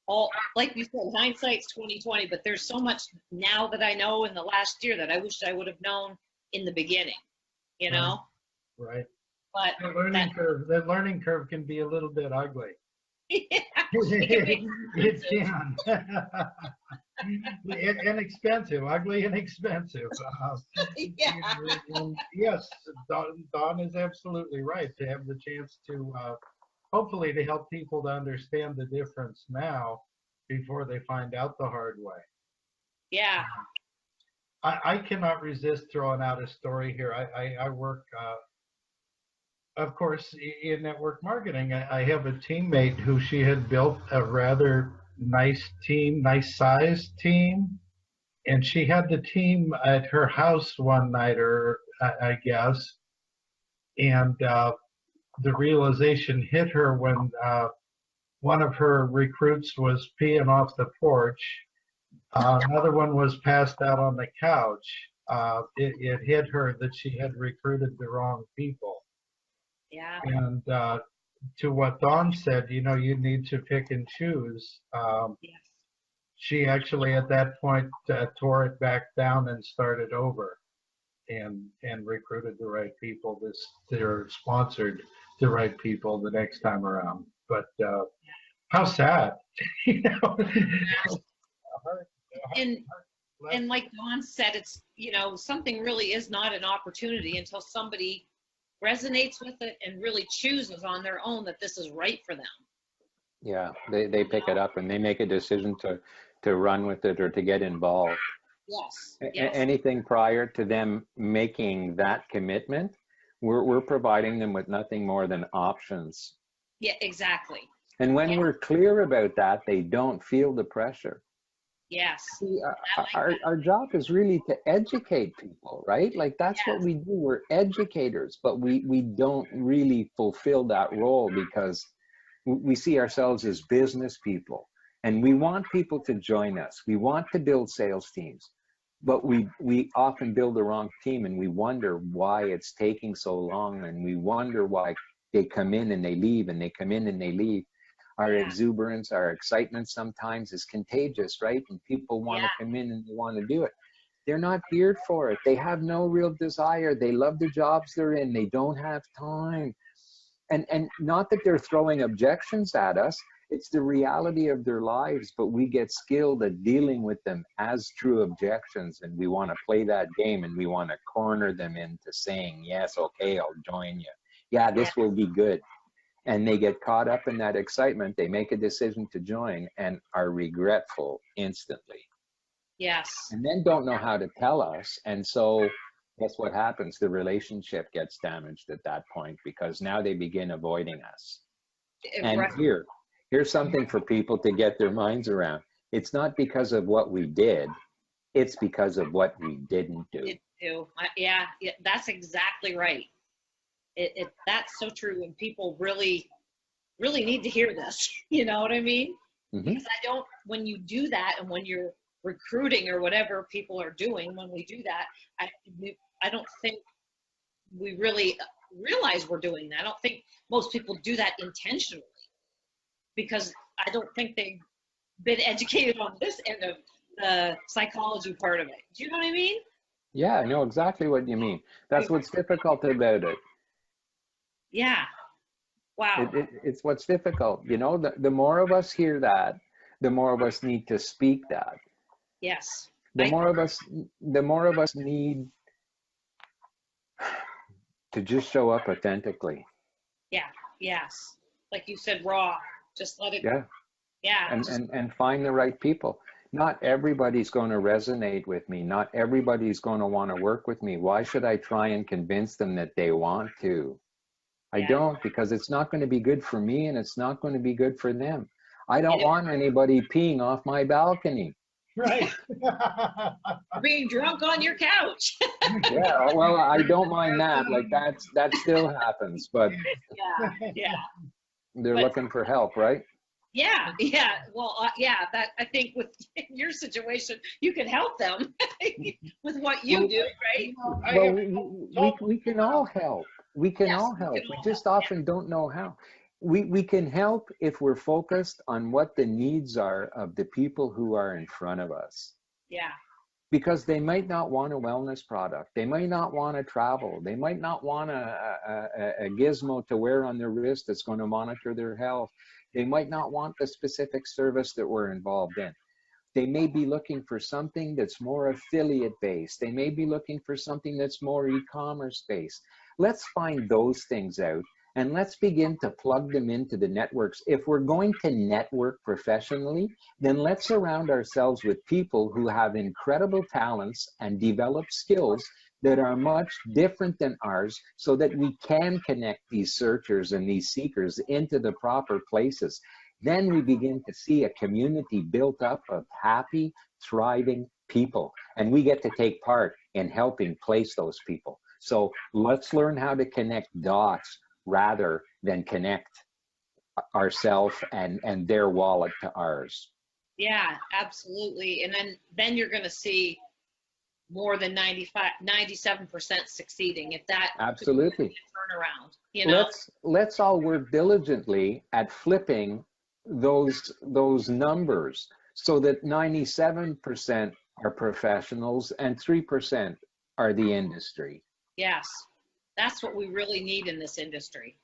all, like you said, hindsight's 2020, but there's so much now that I know in the last year that I wish I would have known in the beginning, Right. But The learning curve can be a little bit ugly. yeah, It can. Inexpensive, ugly and expensive. yeah. And yes, Dawn is absolutely right, to have the chance to hopefully to help people to understand the difference now before they find out the hard way. Yeah. I cannot resist throwing out a story here. I work, of course, in network marketing. I have a teammate who she had built a rather nice team, nice sized team. And she had the team at her house one night, or I guess. And the realization hit her when one of her recruits was peeing off the porch. Another one was passed out on the couch. It hit her that she had recruited the wrong people. Yeah. And to what Dawn said, you need to pick and choose. Yes. She actually at that point tore it back down and started over, and recruited the right people. They're sponsored the right people the next time around. But how sad, And like Dawn said, it's, something really is not an opportunity until somebody resonates with it and really chooses on their own that this is right for them. Yeah, they pick it up and they make a decision to run with it or to get involved. Yes. Yes. Anything prior to them making that commitment, we're providing them with nothing more than options. Yeah, exactly. And when we're clear about that, they don't feel the pressure. Yes. See, our job is really to educate people, right? Like that's what we do. We're educators, but we don't really fulfill that role because we see ourselves as business people, and we want people to join us. We want to build sales teams, but we often build the wrong team, and we wonder why it's taking so long, and we wonder why they come in and they leave, and they come in and they leave. Our exuberance, our excitement sometimes is contagious, right? And people want to come in and they want to do it. They're not geared for it. They have no real desire. They love the jobs they're in. They don't have time. And not that they're throwing objections at us. It's the reality of their lives, but we get skilled at dealing with them as true objections. And we want to play that game, and we want to corner them into saying, yes, okay, I'll join you. Yeah, this will be good. And they get caught up in that excitement. They make a decision to join and are regretful instantly. Yes. And then don't know how to tell us. And so guess what happens? The relationship gets damaged at that point, because now they begin avoiding us. And here's something for people to get their minds around. It's not because of what we did. It's because of what we didn't do. Yeah, that's exactly right. That's so true, and people really need to hear this. You know what I mean? Mm-hmm. Because when you do that, and when you're recruiting or whatever people are doing, when we do that, I don't think we really realize we're doing that. I don't think most people do that intentionally, because I don't think they've been educated on this end of the psychology part of it. Do you know what I mean? Yeah, I know exactly what you mean. That's what's difficult about it. Yeah. Wow. It's what's difficult. The more of us hear that, the more of us need to speak that. Yes. The more of us need to just show up authentically. Yeah. Yes. Like you said, raw. Just let it. Yeah. Yeah. And find the right people. Not everybody's going to resonate with me. Not everybody's going to want to work with me. Why should I try and convince them that they want to? I Yeah. don't, because it's not going to be good for me and it's not going to be good for them. I don't And want anybody peeing off my balcony. Right. being drunk on your couch. Yeah, well, I don't mind that. Like that still happens, but Yeah. they're But- looking for help, right? Yeah. Well, that I think with your situation, you can help them with what you do, right? Well, we can all help. We can Yes, all we help. can We all just help, often don't know how. We can help if we're focused on what the needs are of the people who are in front of us. Yeah. Because they might not want a wellness product. They might not want to travel. They might not want a gizmo to wear on their wrist that's going to monitor their health. They might not want the specific service that we're involved in. They may be looking for something that's more affiliate based. They may be looking for something that's more e-commerce based. Let's find those things out and let's begin to plug them into the networks. If we're going to network professionally, then let's surround ourselves with people who have incredible talents and develop skills that are much different than ours so that we can connect these searchers and these seekers into the proper places. Then we begin to see a community built up of happy, thriving people, and we get to take part in helping place those people. So let's learn how to connect dots rather than connect ourselves and their wallet to ours. Yeah, absolutely. And then you're going to see more than 97% succeeding if that Absolutely. turnaround, you know. Let's all work diligently at flipping those numbers so that 97% are professionals and 3% are the industry. Yes. That's what we really need in this industry.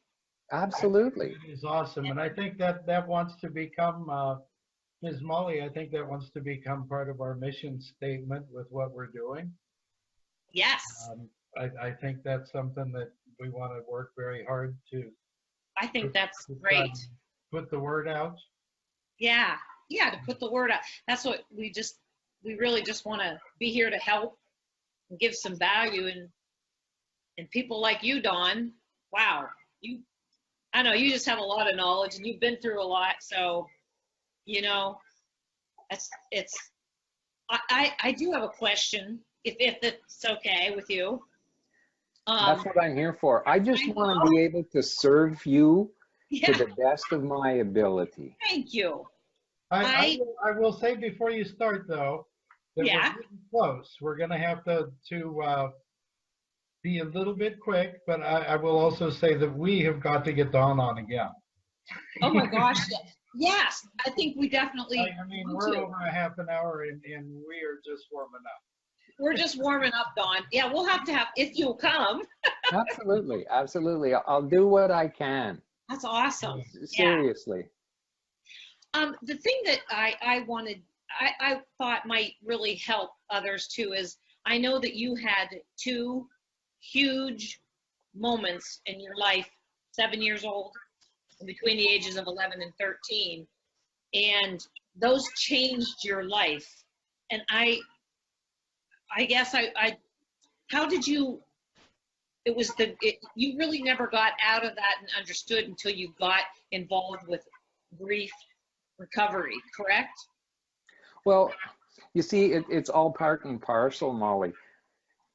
Absolutely. It is awesome. And I think that wants to become, Ms. Molly, I think that wants to become part of our mission statement with what we're doing. Yes. I think that's something that we want to work very hard to I think that's to great. put the word out. Yeah. Yeah, to put the word out. That's what we really just want to be here to help and give some value, and people like you, Dawn. Wow. I know you just have a lot of knowledge and you've been through a lot, so you know, I do have a question, if it's okay with you. That's what I'm here for. I just want to be able to serve you Yeah, to the best of my ability. thank you. I will say before you start though, that Yeah. we're getting close. We're going to have to be a little bit quick, but I will also say that we have got to get Dawn on again. Oh my gosh. Yes, I think we definitely. I mean, want we're to. over a half an hour and we are just warming up. We're just warming up, Dawn. Yeah, we'll have to have, if you'll come. Absolutely. Absolutely. I'll do what I can. That's awesome. Seriously. The thing that I thought might really help others too is I know that you had two huge moments in your life, 7 years old, between the ages of 11 and 13, and those changed your life. And I guess how did you, you really never got out of that and understood until you got involved with grief recovery, correct? Well, you see, it's all part and parcel, Molly.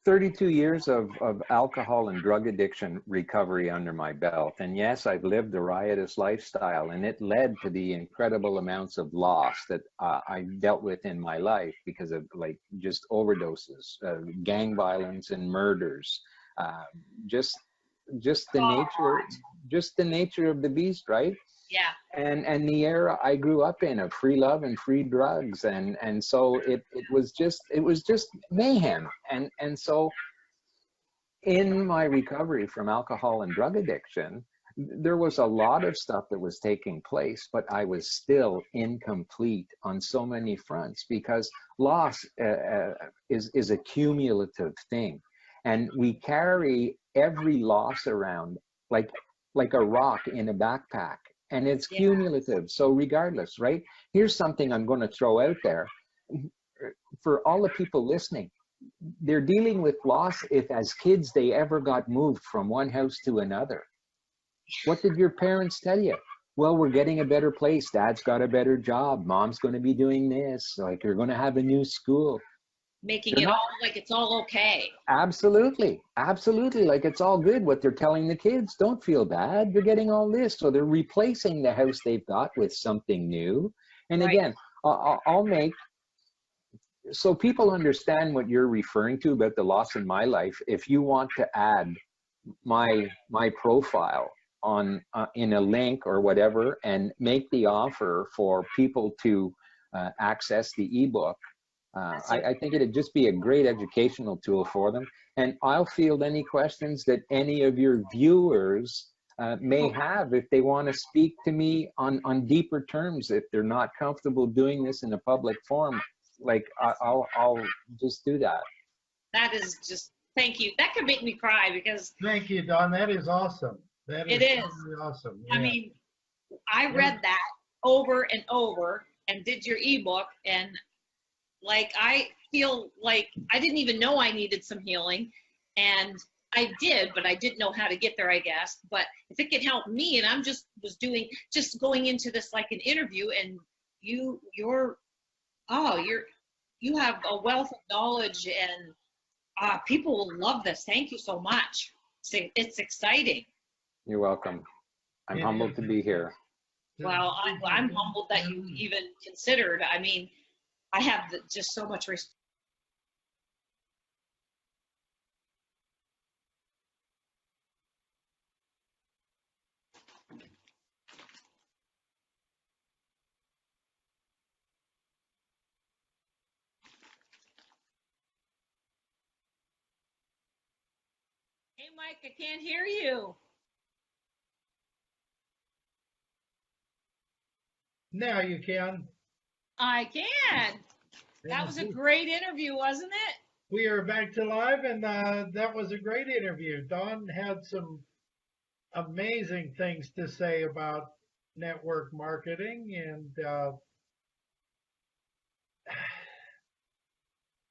32 years of alcohol and drug addiction recovery under my belt. And yes, I've lived a riotous lifestyle, and it led to the incredible amounts of loss that I dealt with in my life because of like just overdoses, gang violence and murders, just the nature of the beast, right? Yeah. And the era I grew up in of free love and free drugs, and so it was just mayhem, and so in my recovery from alcohol and drug addiction, there was a lot of stuff that was taking place, but I was still incomplete on so many fronts because loss is a cumulative thing, and we carry every loss around like a rock in a backpack. And it's cumulative. So regardless, right? Here's something I'm going to throw out there. for all the people listening, they're dealing with loss if as kids they ever got moved from one house to another. What did your parents tell you? Well, we're getting a better place. Dad's got a better job. Mom's going to be doing this. Like, you're going to have a new school. Making They're it not- all like it's all okay. Absolutely. Absolutely. Like, it's all good. What they're telling the kids, don't feel bad. You're getting all this. So they're replacing the house they've got with something new. And Right. again, I'll make, so people understand what you're referring to about the loss in my life. If you want to add my profile on in a link or whatever, and make the offer for people to access the ebook, I think it'd just be a great educational tool for them. And I'll field any questions that any of your viewers may have if they want to speak to me on deeper terms. If they're not comfortable doing this in a public forum, like I'll just do that. That is just, thank you. That could make me cry because Thank you, Don. That is awesome. That is It is. totally awesome. I Yeah. mean, I read that over and over and did your ebook, and like I feel like I didn't even know I needed some healing, and I did, but I didn't know how to get there, I guess. But if it could help me, and I'm just going into this like an interview, and you have a wealth of knowledge, and people will love this. Thank you so much. It's exciting. You're welcome. I'm humbled to be here. Well, I'm humbled that you even considered. I mean, I have just so much respect. Hey, Mike, I can't hear you. Now you can. I can. That was a great interview, wasn't it? We are back to live, and that was a great interview. Don had some amazing things to say about network marketing, and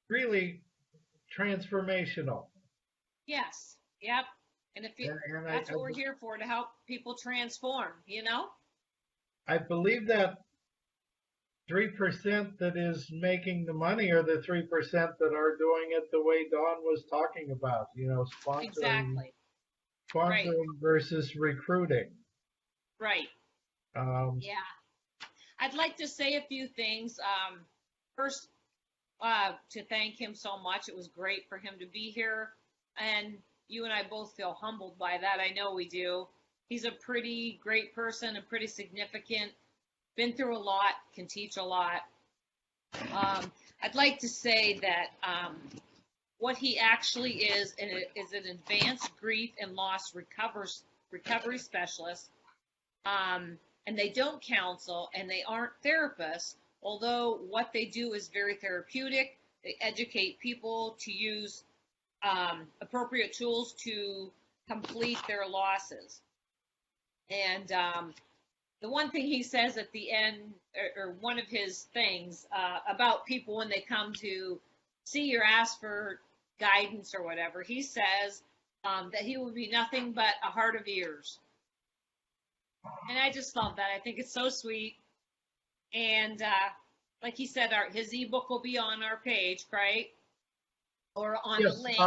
really transformational. Yes. Yep. And if you, And that's what we're here for, to help people transform, you know? I believe that 3% that is making the money are the 3% that are doing it the way Don was talking about, sponsoring, Exactly. sponsoring versus recruiting. Right. Yeah. I'd like to say a few things. First, to thank him so much. It was great for him to be here. And you and I both feel humbled by that. I know we do. He's a pretty great person and pretty significant. Been through a lot, can teach a lot. I'd like to say that what he actually is an advanced grief and loss recovery specialist. And they don't counsel, and they aren't therapists, although what they do is very therapeutic. They educate people to use appropriate tools to complete their losses. And the one thing he says at the end, or one of his things about people when they come to see or ask for guidance or whatever, he says that he will be nothing but a heart of ears. And I just love that. I think it's so sweet. And like he said, his ebook will be on our page, right? Or on the link.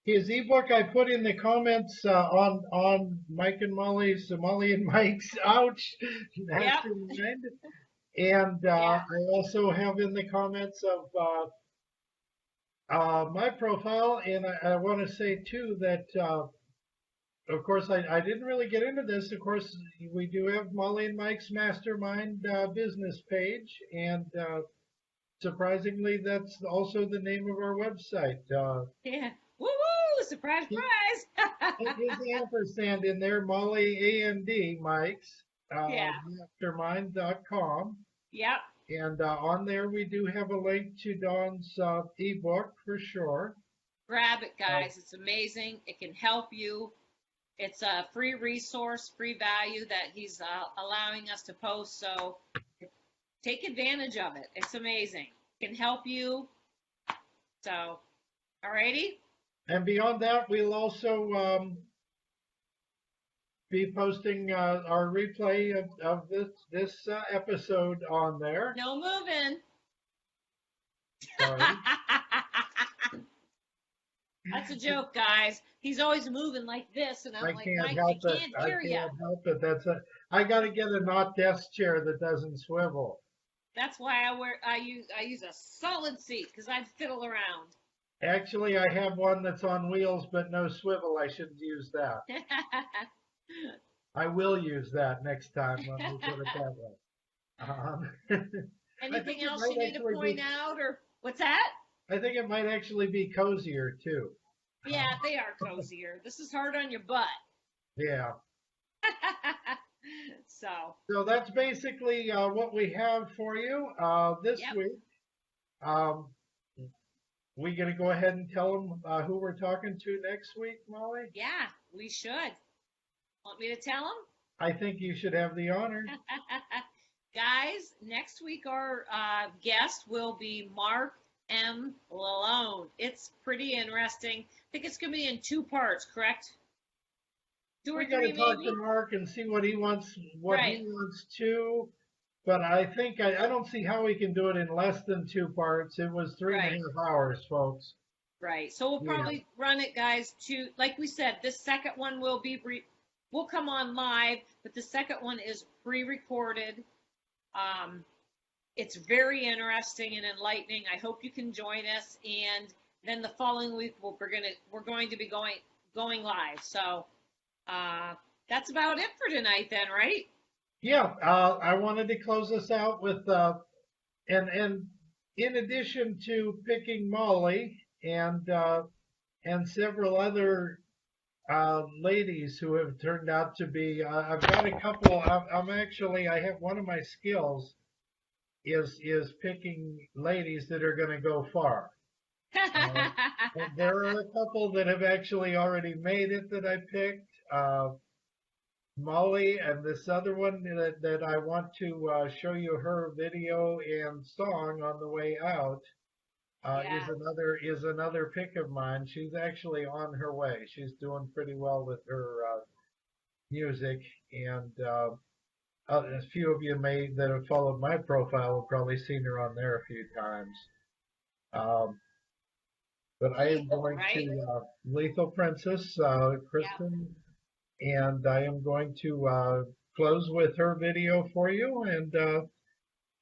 His ebook I put in the comments on Mike and Molly's, Molly and Mike's, ouch, Mastermind. And I also have in the comments of my profile, and I want to say too that, of course, I didn't really get into this. Of course, we do have Molly and Mike's Mastermind business page, and surprisingly, that's also the name of our website. Yeah. Woo-woo! Surprise, surprise! It is the ampersand in there, Molly and Mike's, mastermind.com. Yep. And on there, we do have a link to Dawn's ebook for sure. Grab it, guys. It's amazing. It can help you. It's a free resource, free value that he's allowing us to post. So take advantage of it. It's amazing. can help you. So, alrighty. And beyond that, we'll also be posting our replay of this episode on there. No moving. Sorry. That's a joke, guys. He's always moving like this, and I'm I like, can't Mike, help I it. can't I hear you. can't help it. I got to get a not desk chair that doesn't swivel. That's why I use a solid seat because I fiddle around. Actually, I have one that's on wheels but no swivel. I shouldn't use that. I will use that next time when we put it that way. I think Anything it else might you need to actually point be- out, or what's that? I think it might actually be cozier too. Yeah, they are cozier. This is hard on your butt. Yeah. So, So that's basically what we have for you this Yep. week. We gonna go ahead and tell them who we're talking to next week, Molly? yeah, we should. Want me to tell them? I think you should have the honor. Guys, next week our guest will be Mark M. Lalone. It's pretty interesting. I think it's going to be in 2 parts, correct? 2 or We 3 gotta talk maybe? to Mark and see what he wants, Right. he wants to. But I think I don't see how we can do it in less than 2 parts. It was 3.5 hours, folks. Right. So we'll Yeah. probably run it, guys, to, like we said, this second one will come on live, but the second one is pre-recorded. It's very interesting and enlightening. I hope you can join us. And then the following week, we're going to be going live. So that's about it for tonight, then, right? Yeah, I wanted to close this out with and in addition to picking Molly and several other ladies who have turned out to be, I've got a couple. I have one of my skills is picking ladies that are going to go far. And there are a couple that have actually already made it that I picked. Molly and this other one that I want to show you her video and song on the way out Yeah. is another pick of mine. She's actually on her way. She's doing pretty well with her music, and a few of you that have followed my profile have probably seen her on there a few times. But I am Lethal, going right? to Lethal Princess, Kristen, and I am going to close with her video for you, and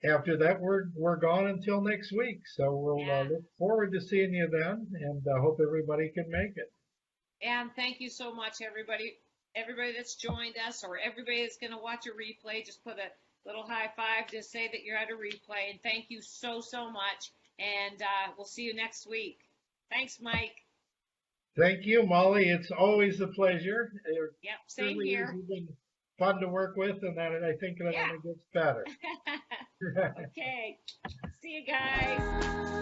after that we're gone until next week. So we'll look forward to seeing you then, and hope everybody can make it. And thank you so much, everybody. Everybody that's joined us, or everybody that's going to watch a replay, just put a little high five to say that you're at a replay. And thank you so much. And we'll see you next week. Thanks, Mike. Thank you, Molly. It's always a pleasure. Yep, same Really here. has been fun to work with, and that I think that Yeah. only gets better. Okay. See you guys.